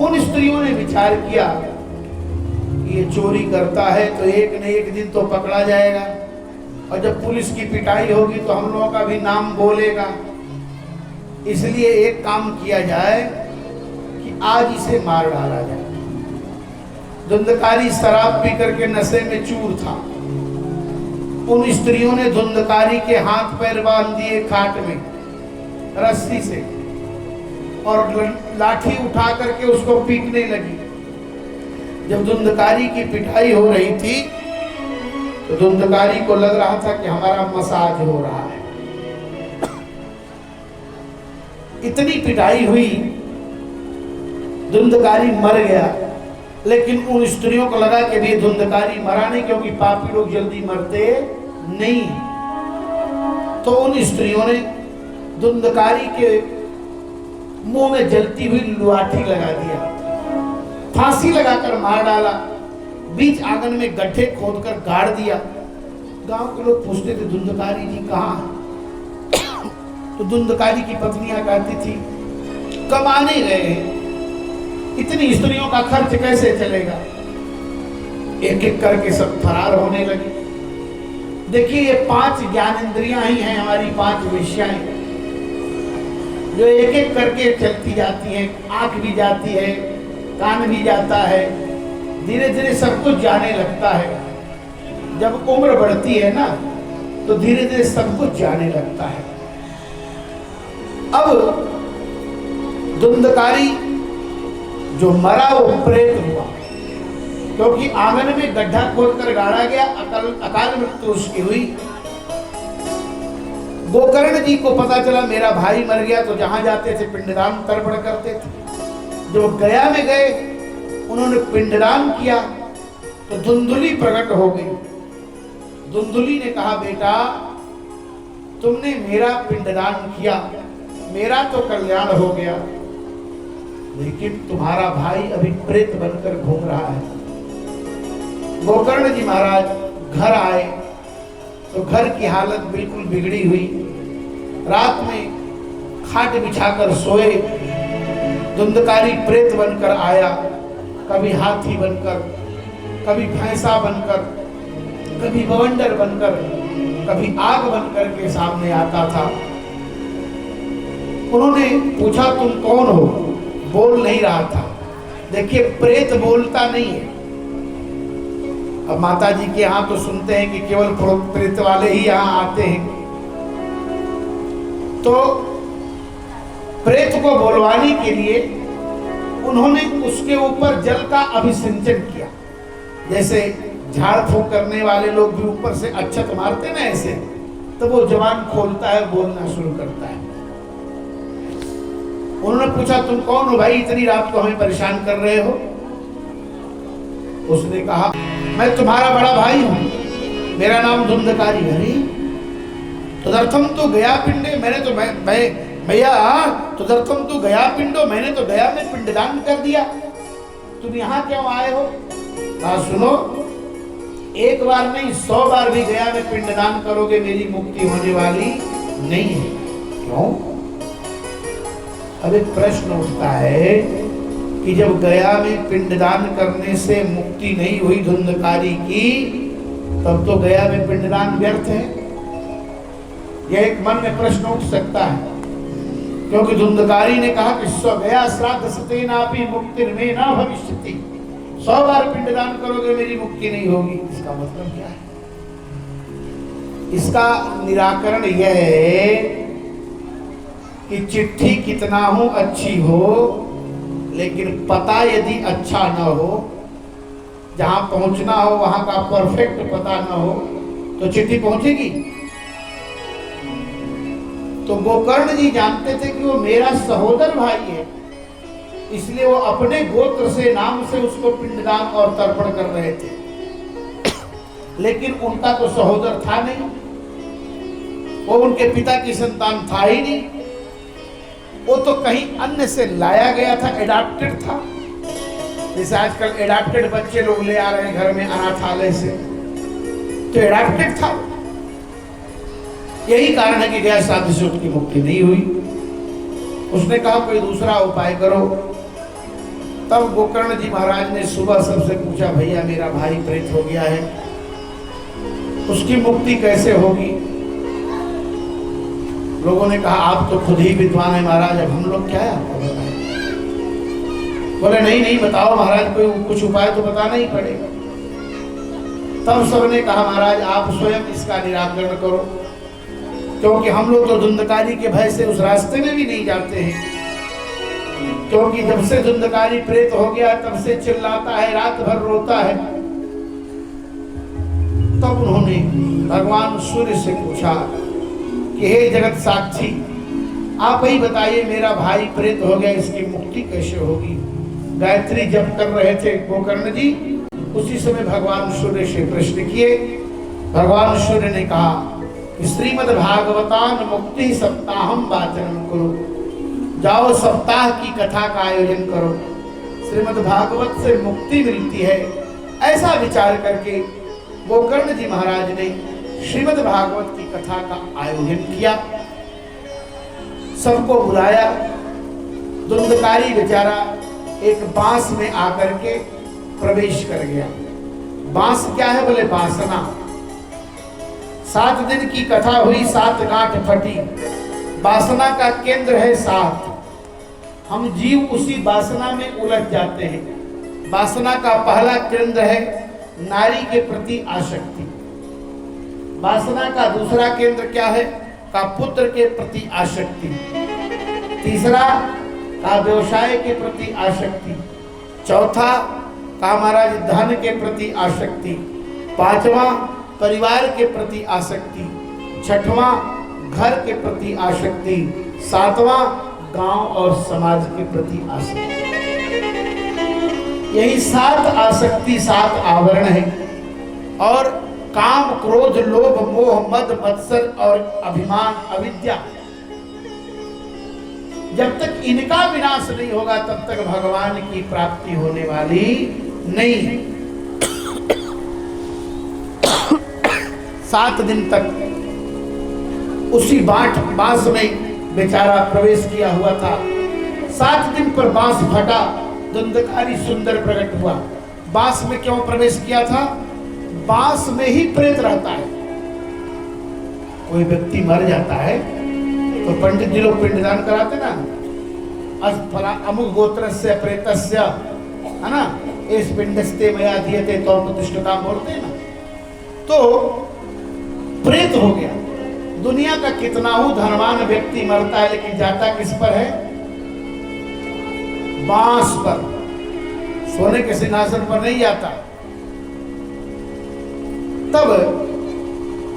A: उन स्त्रियों ने विचार किया कि ये चोरी करता है तो एक न एक दिन तो पकड़ा जाएगा, और जब पुलिस की पिटाई होगी तो हम लोगों का भी नाम बोलेगा। इसलिए एक काम किया जाए कि आज इसे मार डाला जाए। धुंधकारी शराब पी करके नशे में चूर था। उन स्त्रियों ने धुंधकारी के हाथ पैर बांध दिए खाट में रस्सी से, और लाठी उठा करके उसको पीटने लगी। जब धुंधकारी की पिटाई हो रही थी तो धुंधकारी को लग रहा था कि हमारा मसाज हो रहा है। इतनी पिटाई हुई, धुंधकारी मर गया। लेकिन उन स्त्रियों को लगा कि भी धुंधकारी मरा नहीं, क्योंकि पापी लोग जल्दी मरते नहीं। तो उन स्त्रियों ने धुंधकारी के मुंह में जलती हुई लुआठी लगा दिया, फांसी लगाकर मार डाला, बीच आंगन में गड्ढे खोदकर गाड़ दिया। गांव के लोग पूछते थे धुंधकारी जी कहाँ हैं? तो धुंधकारी की पत्नियां कहती थी कमाने गए हैं, इतनी स्त्रियों का खर्च कैसे चलेगा। एक एक करके सब फरार होने लगे। देखिए ये 5 ज्ञानेंद्रियां ही हैं, हमारी 5 विषयाएं जो एक एक करके चलती जाती हैं। आंख भी जाती है, कान भी जाता है, धीरे धीरे सब कुछ जाने लगता है। जब उम्र बढ़ती है ना तो धीरे धीरे सब कुछ जाने लगता है। अब धुंधकारी जो मरा वो प्रेत हुआ, क्योंकि आंगन में गड्ढा खोदकर गाड़ा गया, अकाल मृत्यु उसकी हुई। गोकर्ण जी को पता चला मेरा भाई मर गया, तो जहां जाते थे पिंडदान तर्पण करते थे। जो गया में गए उन्होंने पिंडदान किया तो धुंधुली प्रकट हो गई। धुंधुली ने कहा बेटा तुमने मेरा पिंडदान किया, मेरा तो कल्याण हो गया, लेकिन तुम्हारा भाई अभी प्रेत बनकर घूम रहा है। गोकर्ण जी महाराज घर आए तो घर की हालत बिल्कुल बिगड़ी हुई। रात में खाट बिछाकर सोए। धुंधकारी प्रेत बनकर आया, कभी हाथी बनकर, कभी भैंसा बनकर, कभी बवंडर बनकर, कभी आग बनकर के सामने आता था। उन्होंने पूछा तुम कौन हो? बोल नहीं रहा था। देखिए प्रेत बोलता नहीं है। अब माता जी के यहाँ तो सुनते हैं कि केवल प्रेत वाले ही यहाँ आते हैं, तो प्रेत को बोलवाने के लिए उन्होंने उसके ऊपर जल का अभिसिंचन किया। जैसे झाड़ फूंक करने वाले लोग भी ऊपर से अक्षत मारते ना, ऐसे तो वो जबान खोलता है, बोलना शुरू करता है। उन्होंने पूछा तुम कौन हो भाई, इतनी रात को हमें परेशान कर रहे हो? उसने कहा मैं तुम्हारा बड़ा भाई हूं, मेरा नाम धुंधकारी है। तदर्थम तो गया पिंडे, मैंने तो भैया तदर्थम तो गया पिंडो, मैंने तो गया में पिंडदान कर दिया, तुम यहाँ क्यों आए हो? सुनो, एक बार नहीं 100 बार भी गया में पिंडदान करोगे मेरी मुक्ति होने वाली नहीं है। क्यों? अब एक प्रश्न उठता है कि जब गया में पिंडदान करने से मुक्ति नहीं हुई धुंधकारी की, तब तो गया में पिंडदान व्यर्थ है। यह एक मन में प्रश्न उठ सकता है, क्योंकि धुंधकारी ने कहा कि स्व गया श्राद्ध सतेनापि मुक्ति में ना भविष्यति, 100 बार पिंडदान करोगे मेरी मुक्ति नहीं होगी। इसका मतलब क्या है? इसका निराकरण यह है कि चिट्ठी कितना हो अच्छी हो, लेकिन पता यदि अच्छा न हो जहां पहुंचना हो वहां का परफेक्ट पता ना हो तो चिट्ठी पहुंचेगी? तो गोकर्ण जी जानते थे कि वो मेरा सहोदर भाई है, इसलिए वो अपने गोत्र से नाम से उसको पिंडदान और तर्पण कर रहे थे। लेकिन उनका तो सहोदर था नहीं, वो उनके पिता की संतान था ही नहीं, वो तो कहीं अन्य से लाया गया था, एडाप्टेड था। जैसे आजकल एडाप्टेड बच्चे लोग ले आ रहे हैं घर में अनाथालय से, तो एडाप्टेड था। यही कारण है कि गैर शादी से उसकी मुक्ति नहीं हुई। उसने कहा कोई दूसरा उपाय करो। तब गोकर्ण जी महाराज ने सुबह सबसे पूछा, भैया मेरा भाई प्रेत हो गया है, उसकी मुक्ति कैसे होगी? लोगों ने कहा आप तो खुद ही विद्वान है महाराज, अब हम लोग क्या है आपको बताएं। बोले नहीं नहीं बताओ महाराज, कोई कुछ उपाय तो बताना ही पड़ेगा। तब सबने कहा महाराज आप स्वयं इसका निराकरण करो, क्योंकि हम लोग तो धुंधकारी के भय से उस रास्ते में भी नहीं जाते हैं। क्योंकि जब से धुंधकारी प्रेत हो गया तब से चिल्लाता है, रात भर रोता है। तब उन्होंने भगवान सूर्य से पूछा कि हे जगत साक्षी, आप ही बताइए मेरा भाई प्रेत हो गया, इसकी मुक्ति कैसे होगी? गायत्री जप कर रहे थे गोकर्ण जी, उसी समय भगवान सूर्य से प्रश्न किए। भगवान सूर्य ने कहा कि श्रीमद् भागवतान मुक्ति सप्ताहम वाचनम करो, जाओ सप्ताह की कथा का आयोजन करो, श्रीमद् भागवत से मुक्ति मिलती है। ऐसा विचार करके गोकर्ण जी महाराज ने श्रीमद् भागवत की कथा का आयोजन किया, सबको बुलाया। धुंधकारी बेचारा एक बांस में आकर के प्रवेश कर गया। बांस क्या है? बोले वासना। 7 दिन की कथा हुई, 7 गांठ फटी। वासना का केंद्र है 7। हम जीव उसी वासना में उलझ जाते हैं। वासना का पहला केंद्र है नारी के प्रति आसक्ति। वासना का दूसरा केंद्र क्या है? का पुत्र के प्रति आसक्ति। तीसरा का व्यवसाय के प्रति आसक्ति। चौथा का महाराज धन के प्रति आसक्ति। पांचवा परिवार के प्रति आसक्ति। छठवां घर के प्रति आसक्ति। सातवां गांव और समाज के प्रति आसक्ति। यही 7 आसक्ति, 7 आवरण है। और काम, क्रोध, लोभ, मोह, मद, मत्सर और अभिमान, अविद्या, जब तक इनका विनाश नहीं होगा तब तक भगवान की प्राप्ति होने वाली नहीं है। 7 दिन तक उसी बांस में बेचारा प्रवेश किया हुआ था। 7 दिन पर बांस फटा, धुंधकारी सुंदर प्रकट हुआ। बांस में क्यों प्रवेश किया था? बांस में ही प्रेत रहता है। कोई व्यक्ति मर जाता है तो पंडित जी लोग पिंडदान कराते ना, अमुक गोत्रस्य प्रेतस्य, है ना, इस पिंडस्ते मया दीयते तो प्रतिष्ठता बोलते हैं ना। तो प्रेत हो गया। दुनिया का कितना ही धनवान व्यक्ति मरता है लेकिन जाता किस पर है? बांस पर। सोने के सिंहासन पर नहीं जाता। तब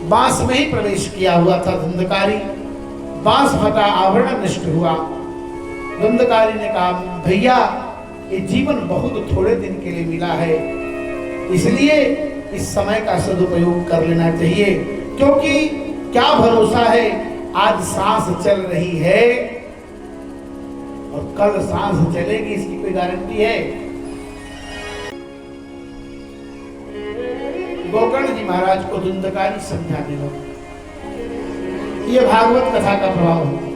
A: बांस में ही प्रवेश किया हुआ था धुंधकारी। बांस फटा, आवरण नष्ट हुआ। धुंधकारी ने कहा भैया ये जीवन बहुत थोड़े दिन के लिए मिला है, इसलिए इस समय का सदुपयोग कर लेना चाहिए, क्योंकि क्या भरोसा है आज सांस चल रही है और कल सांस चलेगी, इसकी कोई गारंटी है? गोकर्ण जी महाराज को धुंधकारी समझाने लगे। ये भागवत कथा का प्रभाव है।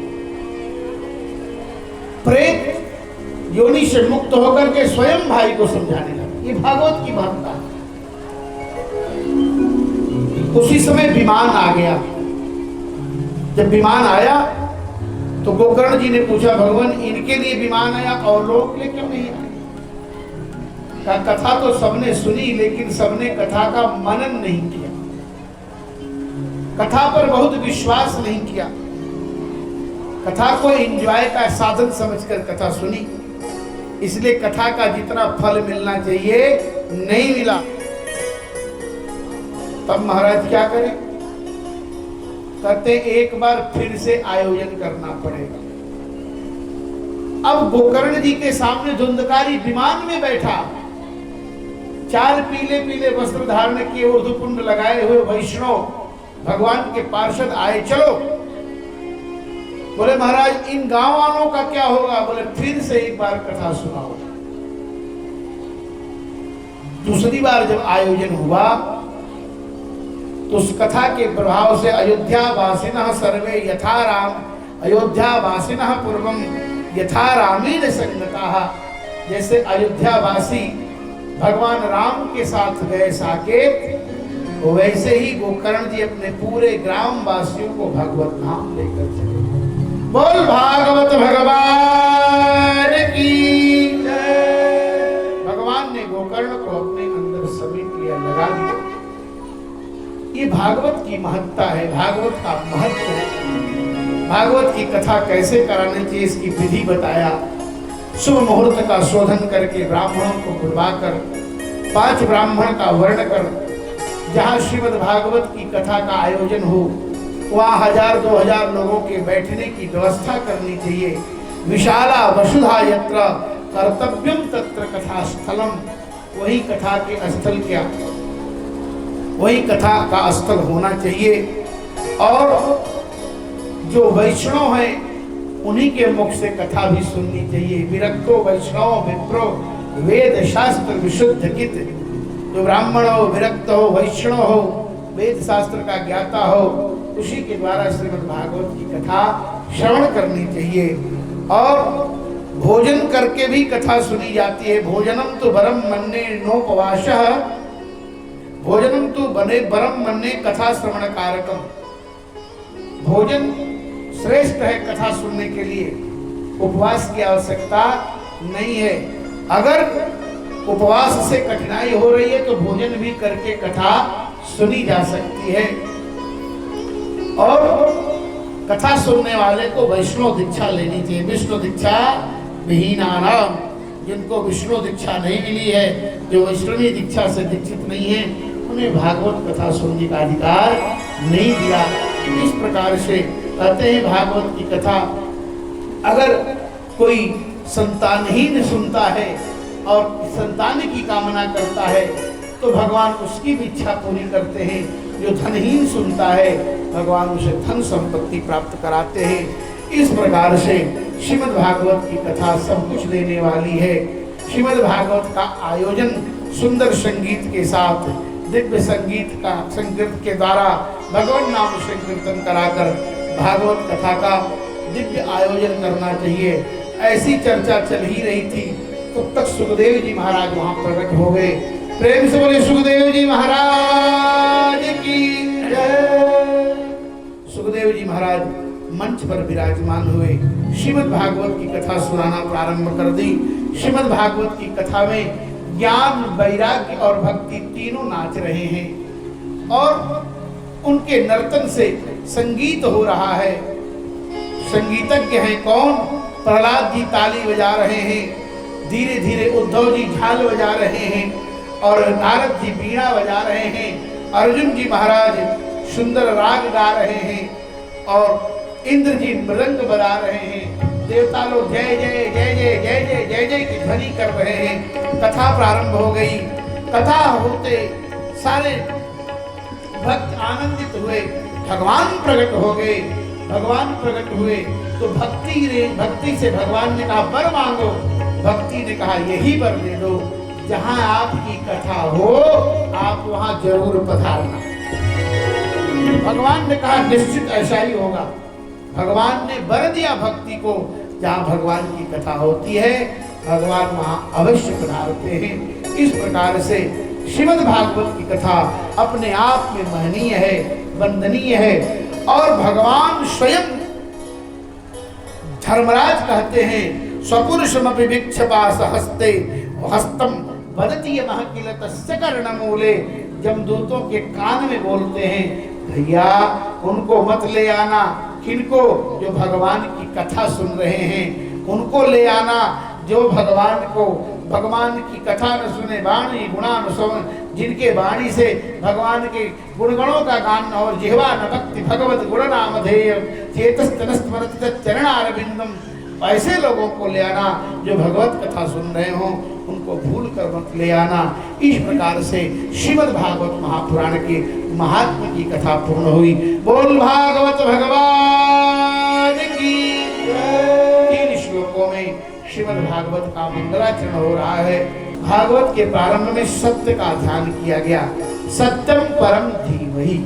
A: प्रेत योनि से मुक्त होकर के स्वयं भाई को समझाने लगे। ये भागवत की महत्ता है। उसी समय विमान आ गया। जब विमान आया तो गोकर्ण जी ने पूछा भगवान इनके लिए विमान आया और लोगों के लिए क्यों नहीं आया? कथा तो सबने सुनी लेकिन सबने कथा का मनन नहीं किया, कथा पर बहुत विश्वास नहीं किया, कथा को एंजॉय का साधन समझकर कथा सुनी। इसलिए कथा का जितना फल मिलना चाहिए नहीं मिला, तब महाराज क्या करें? कहते एक बार फिर से आयोजन करना पड़ेगा। अब गोकर्ण जी के सामने धुंधकारी विमान में बैठा, 4 पीले पीले वस्त्र धारण किए, ऊर्ध्वपुंड लगाए हुए वैष्णव भगवान के पार्षद आए। चलो, बोले महाराज इन गांव वालों का क्या होगा? बोले फिर से एक बार कथा सुनाओ। दूसरी बार जब आयोजन हुआ तो उस कथा के प्रभाव से अयोध्या वासिनः सर्वे यथा राम, अयोध्या वासिनः पूर्वम यथा रामेण संगताः, जैसे अयोध्या वासी भगवान राम के साथ गए साकेत, वैसे ही गोकर्ण जी अपने पूरे ग्राम वासियों को भगवत नाम लेकर चले। बोल भागवत भगवान की जय। भगवान ने गोकर्ण को अपने अंदर समेट लिया, लगा दिया। ये भागवत की महत्ता है, भागवत का महत्व है। भागवत की कथा कैसे करानी चाहिए इसकी विधि बताया। शुभ मुहूर्त का शोधन करके ब्राह्मणों को बुलवाकर 5 ब्राह्मण का वर्ण कर जहाँ श्रीमद् भागवत की कथा का आयोजन हो वहाँ 1000-2000 लोगों के बैठने की व्यवस्था करनी चाहिए। विशाला वसुधा यत्र कर्तव्यम तत्र कथा स्थलम, वही कथा के स्थल क्या, वही कथा का स्थल होना चाहिए। और जो वैष्णव हैं उन्हीं के मुख से कथा भी सुननी चाहिए। विरक्तो वैष्णव विप्रो वेद शास्त्र विशुद्ध गीत, जो ब्राह्मण हो, विरक्त हो, वैष्णव हो, वेद शास्त्र का ज्ञाता हो, उसी के द्वारा श्रीमद् भागवत की कथा श्रवण करनी चाहिए। और भोजन करके भी कथा सुनी जाती है। भोजनम तो परम मन्ये नोपवासः, भोजनम तो बने परम मन्ये कथा श्रवण कारकम। भोजन श्रेष्ठ है कथा सुनने के लिए, उपवास की आवश्यकता नहीं है। अगर उपवास से कठिनाई हो रही है तो भोजन भी करके कथा सुनी जा सकती है। और कथा सुनने वाले को वैष्णव दीक्षा लेनी चाहिए। विष्णु दीक्षा विहीनानाम, जिनको विष्णु दीक्षा नहीं मिली है, जो वैष्णवी दीक्षा से दीक्षित नहीं है, उन्हें भागवत कथा सुनने का अधिकार नहीं दिया। इस प्रकार से कहते हैं भागवत की कथा अगर कोई संतानहीन सुनता है और संतान की कामना करता है तो भगवान उसकी भी इच्छा पूरी करते हैं। जो धनहीन सुनता है भगवान उसे धन संपत्ति प्राप्त कराते हैं। इस प्रकार से श्रीमद् भागवत की कथा सब कुछ देने वाली है। श्रीमद् भागवत का आयोजन सुंदर संगीत के साथ, दिव्य संगीत का संकीर्तन के द्वारा भगवान नाम संकीर्तन कराकर भागवत कथा का दिव्य आयोजन करना चाहिए। ऐसी चर्चा चल ही रही थी तब तक सुखदेव जी महाराज वहां प्रकट हो गए। प्रेम से बोले सुखदेव जी महाराज की जय। सुखदेव जी महाराज मंच पर विराजमान हुए, श्रीमद् भागवत की कथा सुनाना प्रारंभ कर दी। श्रीमद् भागवत की कथा में ज्ञान, वैराग्य और भक्ति तीनों नाच रहे हैं और उनके नर्तन से संगीत हो रहा है। संगीतज्ञ हैं कौन? प्रहलाद जी ताली बजा रहे हैं, धीरे धीरे उद्धव जी झाल बजा रहे हैं और नारद जी बीड़ा बजा रहे हैं। अर्जुन जी महाराज सुंदर राग गा रहे हैं और इंद्र जी मृदंग बजा रहे हैं। देवता लोग जय जय जय जय जय जय जय जय की ध्वनि कर रहे हैं। कथा प्रारंभ हो गई। कथा होते सारे भक्त आनंदित हुए, भगवान प्रकट हो गए। भगवान प्रकट हुए तो भक्ति से भगवान ने कहा वर मांगो। भक्ति ने कहा यही वर दे दो, जहां आपकी कथा हो आप वहां जरूर पधारना। भगवान ने कहा निश्चित ऐसा ही होगा। भगवान ने वर दिया भक्ति को, जहां भगवान की कथा होती है भगवान वहां अवश्य पधारते हैं। इस प्रकार से श्रीमद् भागवत की कथा अपने आप में महनीय है, वंदनीय है। और भगवान स्वयं धर्मराज कहते हैं स्वपुरुषमपि विक्षपास हस्ते हस्तम वदति यमः किल तस्य कर्णमूले। जमदूतों के कान में बोलते हैं भैया उनको मत ले आना। किनको? जो भगवान की कथा सुन रहे हैं उनको ले आना, जो भगवान को भगवान की कथा न सुने वाणी गुणा न सुन, जिनके वाणी से भगवान के गुणगणों का गान और जिह्वा न भक्ति भगवत गुण नाम धेय चेतस्तनस्मरति तच्चरणारविंदम, ऐसे लोगों को ले आना जो भगवत कथा सुन रहे हो, उनको भूल कर मत ले आना। इस प्रकार से श्रीमद् भागवत महापुराण के महात्म की कथा पूर्ण हुई। बोल भागवत भगवान की। 3 श्लोकों में श्रीमद् भागवत का मंगलाचरण हो रहा है। भागवत के प्रारंभ में सत्य का ध्यान किया गया। सत्यम परम धीमहि।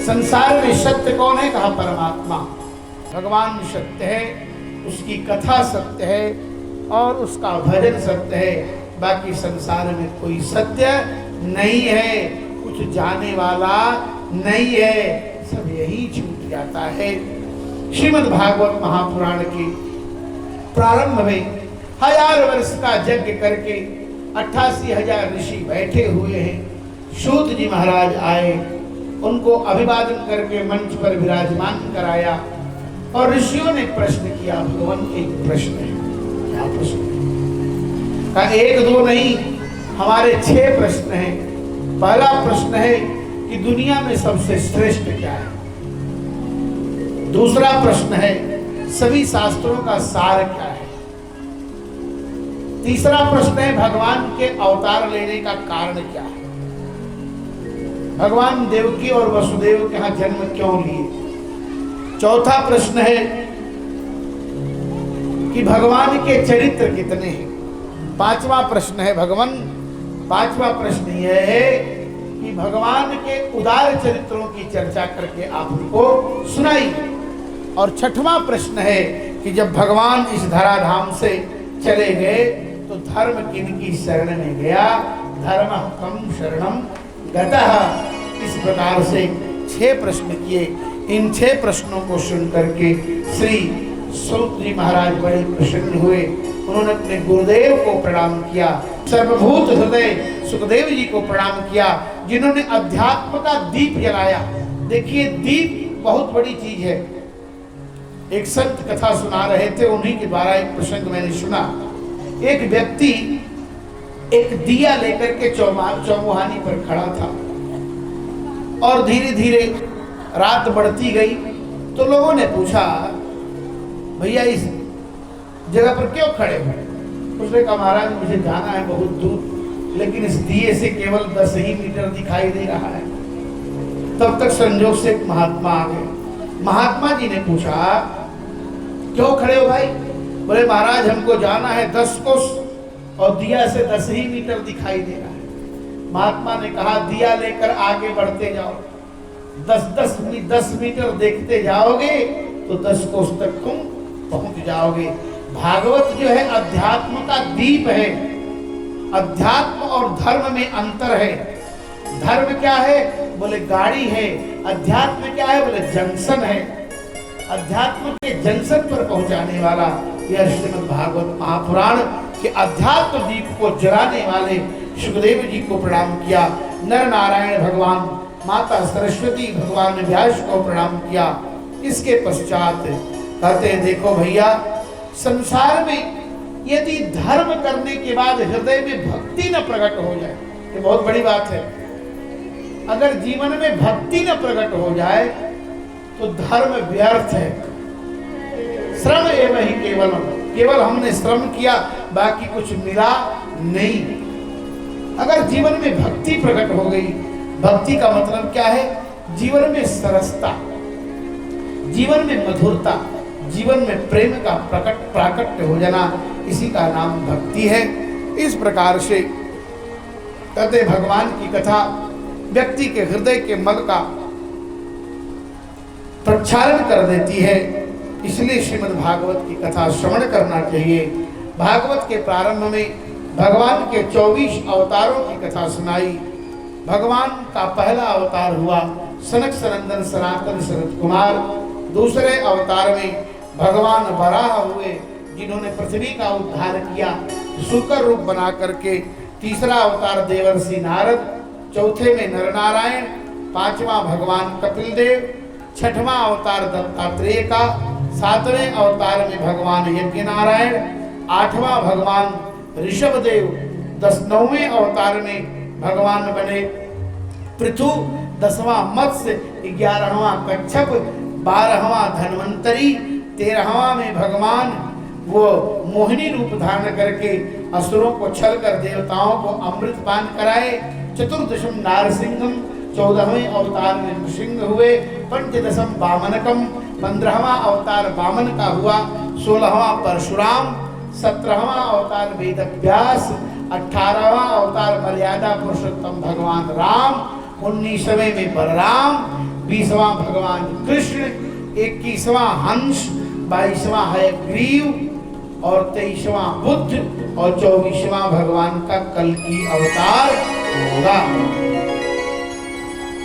A: संसार में सत्य कौन है? कहा परमात्मा। भगवान सत्य है, उसकी कथा सत्य है और उसका भजन सत्य है। बाकी संसार में कोई सत्य नहीं है, कुछ जाने वाला नहीं है, सब यही छूट जाता है। श्रीमद् भागवत महापुराण के प्रारंभ में 1000 वर्ष का यज्ञ करके 88,000 ऋषि बैठे हुए हैं। सूत जी महाराज आए, उनको अभिवादन करके मंच पर विराजमान कराया और ऋषियों ने प्रश्न किया। भगवान एक प्रश्न है। क्या प्रश्न है? कहा 1-2 नहीं, हमारे 6 प्रश्न हैं। पहला प्रश्न है कि दुनिया में सबसे श्रेष्ठ क्या है। दूसरा प्रश्न है सभी शास्त्रों का सार क्या है। तीसरा प्रश्न है भगवान के अवतार लेने का कारण क्या है। भगवान देवकी और वसुदेव के यहाँ जन्म क्यों लिए। चौथा प्रश्न है कि भगवान के चरित्र कितने हैं। पांचवा प्रश्न है पांचवा प्रश्न यह है कि भगवान के उदार चरित्रों की चर्चा करके आप उनको सुनाइए। और छठवां प्रश्न है कि जब भगवान इस धराधाम से चले गए तो धर्म किनकी शरण में गया। धर्म कम शरणम गतः। इस प्रकार से 6 प्रश्न किए। इन 6 प्रश्नों को सुन करके श्री सूत जी महाराज बड़े प्रसन्न हुए। उन्होंने अपने गुरुदेव को प्रणाम किया। सर्वभूत हृदय सुखदेव जी को प्रणाम किया, जिन्होंने अध्यात्म का दीप जलाया। देखिए, दीप बहुत बड़ी चीज है। एक संत कथा सुना रहे थे, उन्हीं के द्वारा एक प्रसंग मैंने सुना। एक व्यक्ति एक दिया लेकर के चौमुहानी पर खड़ा था और धीरे धीरे रात बढ़ती गई तो लोगों ने पूछा, भैया इस जगह पर क्यों खड़े हो। उसने कहा, महाराज मुझे जाना है बहुत दूर, लेकिन इस दिए से केवल 10 ही मीटर दिखाई दे रहा है। तब तक संजोग से एक महात्मा आ गए। महात्मा जी ने पूछा, क्यों खड़े हो भाई। बोले, महाराज हमको जाना है 10 कोस और दिया से 10 ही मीटर दिखाई दे रहा है। महात्मा ने कहा, दिया लेकर आगे बढ़ते जाओ, 10 मीटर देखते जाओगे तो 10 कोस तक तुम पहुंच जाओगे। भागवत जो है अध्यात्म का दीप है। अध्यात्म और धर्म में अंतर है। धर्म क्या है? बोले गाड़ी है। अध्यात्म क्या है? बोले जंक्शन है। अध्यात्म के जंक्शन पर पहुंचाने वाला यह श्रीमद् भागवत महापुराण के अध्यात्म दीप को जलाने वाले सुखदेव जी को प्रणाम किया। नर नारायण भगवान, माता सरस्वती, भगवान व्यास को प्रणाम किया। इसके पश्चात कहते हैं, देखो भैया, संसार में यदि धर्म करने के बाद हृदय में भक्ति न प्रकट हो जाए, ये बहुत बड़ी बात है। अगर जीवन में भक्ति न प्रकट हो जाए तो धर्म व्यर्थ है। श्रम एवं ही केवल हमने श्रम किया, बाकी कुछ मिला नहीं। अगर जीवन में भक्ति प्रकट हो गई, भक्ति का मतलब क्या है? जीवन में सरसता, जीवन में मधुरता, जीवन में प्रेम का प्राकट्य हो जाना, इसी का नाम भक्ति है। इस प्रकार से कहते भगवान की कथा व्यक्ति के हृदय के मल का प्रक्षालन कर देती है। इसलिए श्रीमद् भागवत की कथा श्रवण करना चाहिए। भागवत के प्रारंभ में भगवान के 24 अवतारों की कथा सुनाई। भगवान का पहला अवतार हुआ सनक सनंदन सनातन शरद कुमार। दूसरे अवतार में भगवान वराह हुए, जिन्होंने पृथ्वी का उद्धार किया सूकर रूप बना करके। तीसरा अवतार देवर्षि नारद, चौथे में नरनारायण, पांचवा भगवान कपिल देव, छठवां अवतार दत्तात्रेय का, सातवें अवतार में भगवान यज्ञ नारायण, 8वां भगवान ऋषभदेव 9वें अवतार में भगवान बने। पृथु 10वां मत्स्य, 11वां कच्छप, 12वां धन्वंतरी, 13वां में भगवान वो मोहिनी रूप धारण करके असुरों को छल कर देवताओं को अमृत पान कराए। चतुर्दशम नारसिंहम, 14वें अवतार में नृसिंह हुए। पंचदशम वामनकम, 15वां अवतार वामन का हुआ। 16वां परशुराम, 17वां अवतार वेदव्यास, 18वां अवतार मर्यादा पुरुषोत्तम भगवान राम, 19वें में बलराम, 20वां भगवान कृष्ण, 21वां हंस, 22वां है ग्रीव और 23वां बुद्ध और 24वां भगवान का कल्कि अवतार होगा।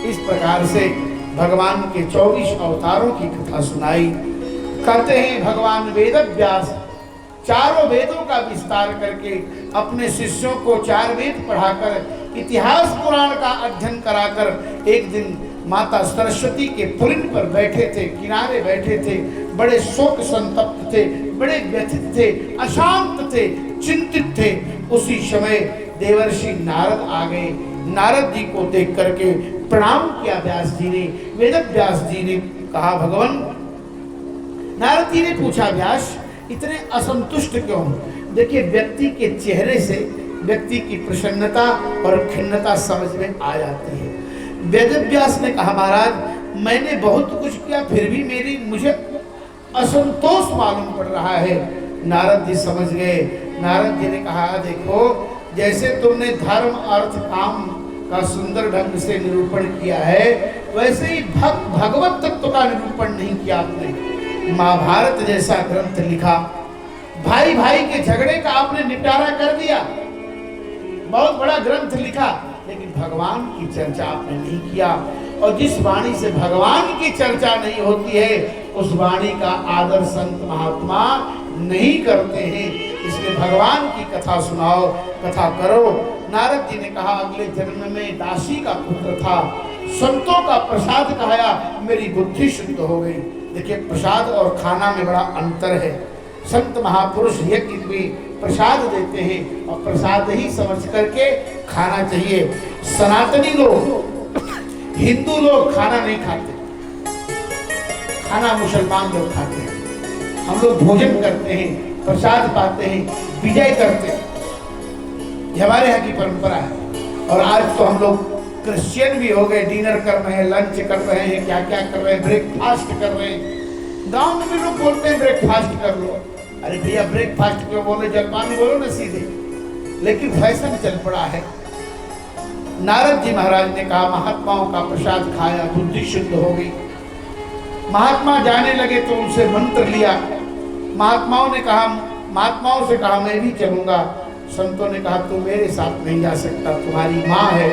A: इस प्रकार से भगवान के 24 अवतारों की कथा सुनाई। कहते हैं भगवान वेदव्यास चारों वेदों का विस्तार करके अपने शिष्यों को 4 वेद पढ़ाकर इतिहास पुराण का अध्ययन कराकर एक दिन माता सरस्वती के पुलिन पर बैठे थे, किनारे बैठे थे, बड़े शोक संतप्त थे, बड़े व्यथित थे, अशांत थे, चिंतित थे। उसी समय देवर्षि नारद आ गए। नारद जी को देख करके प्रणाम किया व्यास जी ने। वेद व्यास जी ने कहा भगवान, नारद जी ने पूछा व्यास इतने असंतुष्ट क्यों? देखिए व्यक्ति के चेहरे से व्यक्ति की प्रसन्नता और खिन्नता समझ में आ जाती है। वेद व्यास ने कहा महाराज मैंने बहुत कुछ किया फिर भी मुझे असंतोष मालूम पड़ रहा है। नारद जी समझ गए। नारद जी ने कहा देखो जैसे तुमने धर्म अर्थ काम का सुंदर ढंग से निरूपण किया है वैसे ही भगवत तत्व का निरूपण नहीं किया आपने। महाभारत जैसा ग्रंथ लिखा, भाई भाई के झगड़े का आपने निपटारा कर दिया, बहुत बड़ा ग्रंथ लिखा, लेकिन भगवान की चर्चा आपने नहीं किया। और जिस वाणी से भगवान की चर्चा नहीं होती है उस वाणी का आदर संत महात्मा नहीं करते हैं। इसलिए भगवान की कथा सुनाओ, कथा करो। नारद जी ने कहा अगले जन्म में दासी का पुत्र था, संतों का प्रसाद खाया, मेरी बुद्धि शुद्ध हो गई। देखिए प्रसाद और खाना में बड़ा अंतर है। संत महापुरुष यज्ञ में प्रसाद देते हैं और प्रसाद ही समझ करके खाना चाहिए। सनातनी लोग, हिंदू लोग खाना नहीं खाते, खाना मुसलमान लोग खाते हैं। हम लोग भोजन करते हैं, प्रसाद पाते हैं, विजय करते हैं, ये हमारे यहाँ की परंपरा है। और आज तो हम लोग क्रिश्चियन भी हो गए, डिनर कर रहे हैं, लंच कर रहे हैं, क्या क्या कर रहे हैं, ब्रेकफास्ट कर रहे हैं। गांव में भी लोग बोलते हैं ब्रेकफास्ट कर लो। अरे भैया ब्रेकफास्ट क्यों बोले, जलपान बोलो ना सीधे। लेकिन फैशन चल पड़ा है। नारद जी महाराज ने कहा महात्माओं का प्रसाद खाया, बुद्धि शुद्ध हो गई। महात्मा जाने लगे तो उनसे मंत्र लिया। महात्माओं से कहा मैं भी चलूंगा। संतों ने कहा तू मेरे साथ नहीं जा सकता, तुम्हारी माँ है,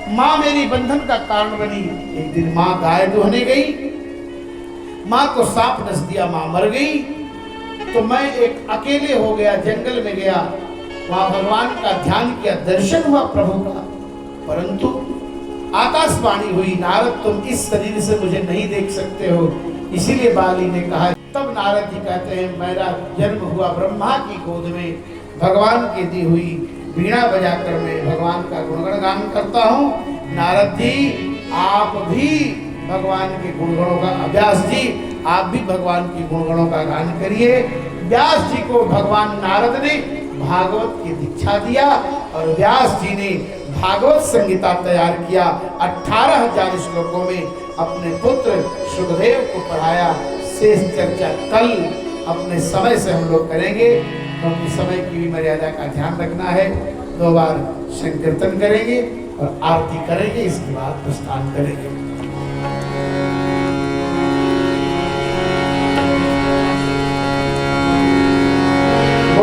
A: माँ मेरी बंधन का कारण बनी। एक दिन माँ गाय दुहने गई, माँ को सांप डस दिया, माँ मर गई। तो मैं एक अकेले हो गया, जंगल में गया, वहां भगवान का ध्यान किया, दर्शन हुआ प्रभु का। परंतु आकाशवाणी हुई नारद तुम इस शरीर से मुझे नहीं देख सकते हो। इसीलिए बाली ने कहा। तब नारद जी कहते हैं मेरा जन्म हुआ ब्रह्मा की गोद में, भगवान की दी हुई वीणा बजाकर मैं भगवान का गुणगण गान करता हूँ। नारद जी आप भी भगवान के गुणगणों का, व्यास जी आप भी भगवान के गुणगणों का गान करिए। व्यास जी को भगवान नारद ने भागवत की दीक्षा दिया और व्यास जी ने भागवत संहिता तैयार किया। 18,000 श्लोकों में अपने पुत्र सुखदेव को पढ़ाया। शेष चर्चा कल अपने समय से हम लोग करेंगे, क्योंकि समय की भी मर्यादा का ध्यान रखना है। 2 बार संकीर्तन करेंगे और आरती करेंगे, इसके बाद प्रस्थान करेंगे।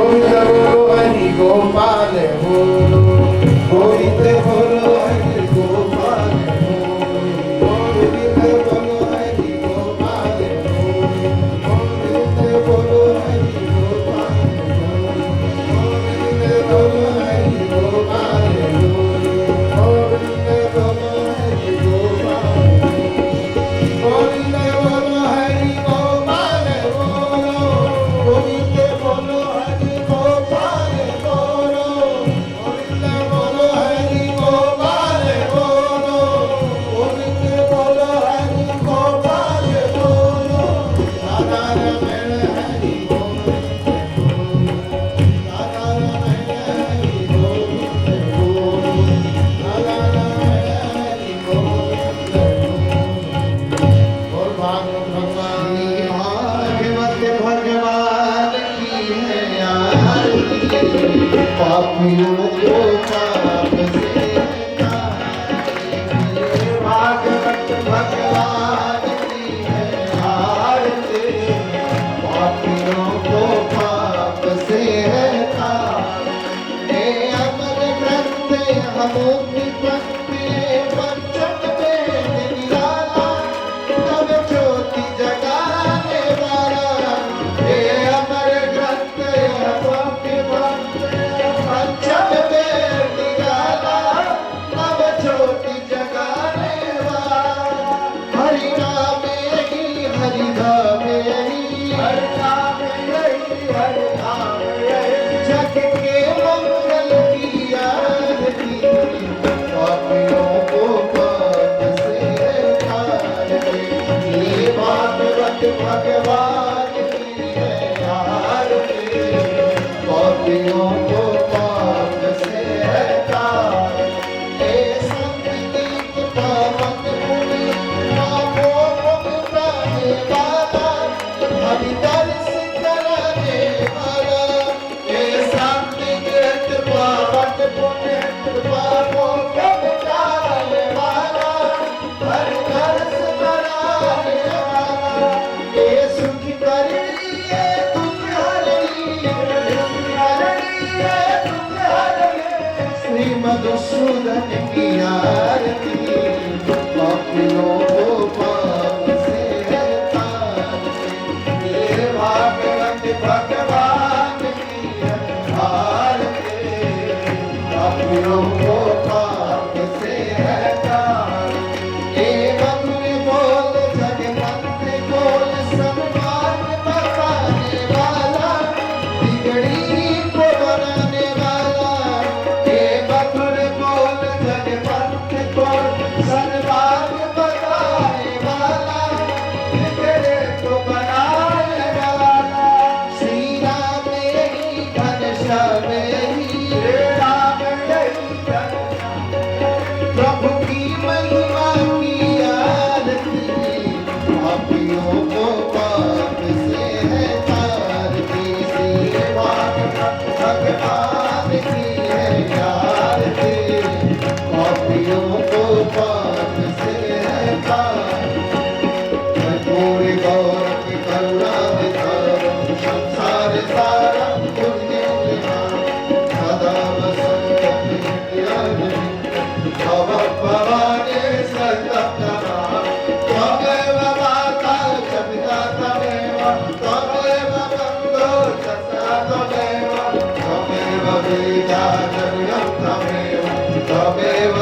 A: गोपाल हो, गोविंद बोलो हरि गोपाल हो, गोविंद बोलो हरि गोपाल हो, गोविंद बोलो हरि गोपाल हो, गोविंद बोलो हरि गोपाल हो, गोविंद बोलो हरि गोपाल हो, गोविंद बोलो हरि गोपाल हो, गोविंद बोलो हरि
B: हमों की पंक्ति बच्चन में निराला, तब ज्योति जगाने वाला, हे अमर ग्रंथ हमों की पंक्ति बच्चन में निराला, तब ज्योति जगाने वाला। हरि नाम ही हरि नाम ही हरि नाम यही हरि नाम यही, जग के मंगल की आरती, पापियों को पाप से तार दे। ये भागवत भगवान की है आरती, पापियों को पाप से तार दे। हे संगीत पावन पुनि पापों को मिटाने वाला, हरि दर्श कराने वाला। हे संगीत पावन पुनि पापों को मिटाने वाला, हरि दर्श कराने वाला। हे सुख कर लिए दुख हर लिए, सुख हर लिए दुख हर लिए, श्री मधुसूदन की आरती, पापियों को पाप से तार दे। ये भागवत भगवान की है आरती, पापियों को पाप से तार दे। हे मधुर बोल जगमंत्र बोल, सम्मान बसाने वाला, बिगड़ी को बनाने वाला। हे मधुर बोल जगमंत्र बोल, सम्मान बसाने वाला, बिगड़े को बनाने वाला। श्री राम यही घनश्याम यही, श्री राम यही घनश्याम, प्रभु की महिमा की आरती, पापियों को पाप से है तार दी। श्री भागवत भगवान की है आरती, पापियों को पाप से है तार। कर्पूर गौरव करुणा निधानम्, संसार सारम् पुण्यनिधानम्, सदा वसन्तं हृदयानि, भव भवानी सर्वतराम्। त्वमेव माता च पिता त्वमेव, त्वमेव बन्धो च सखा त्वमेव, त्वमेव वेदा च गुह्यं त्वमेव, त्वमेव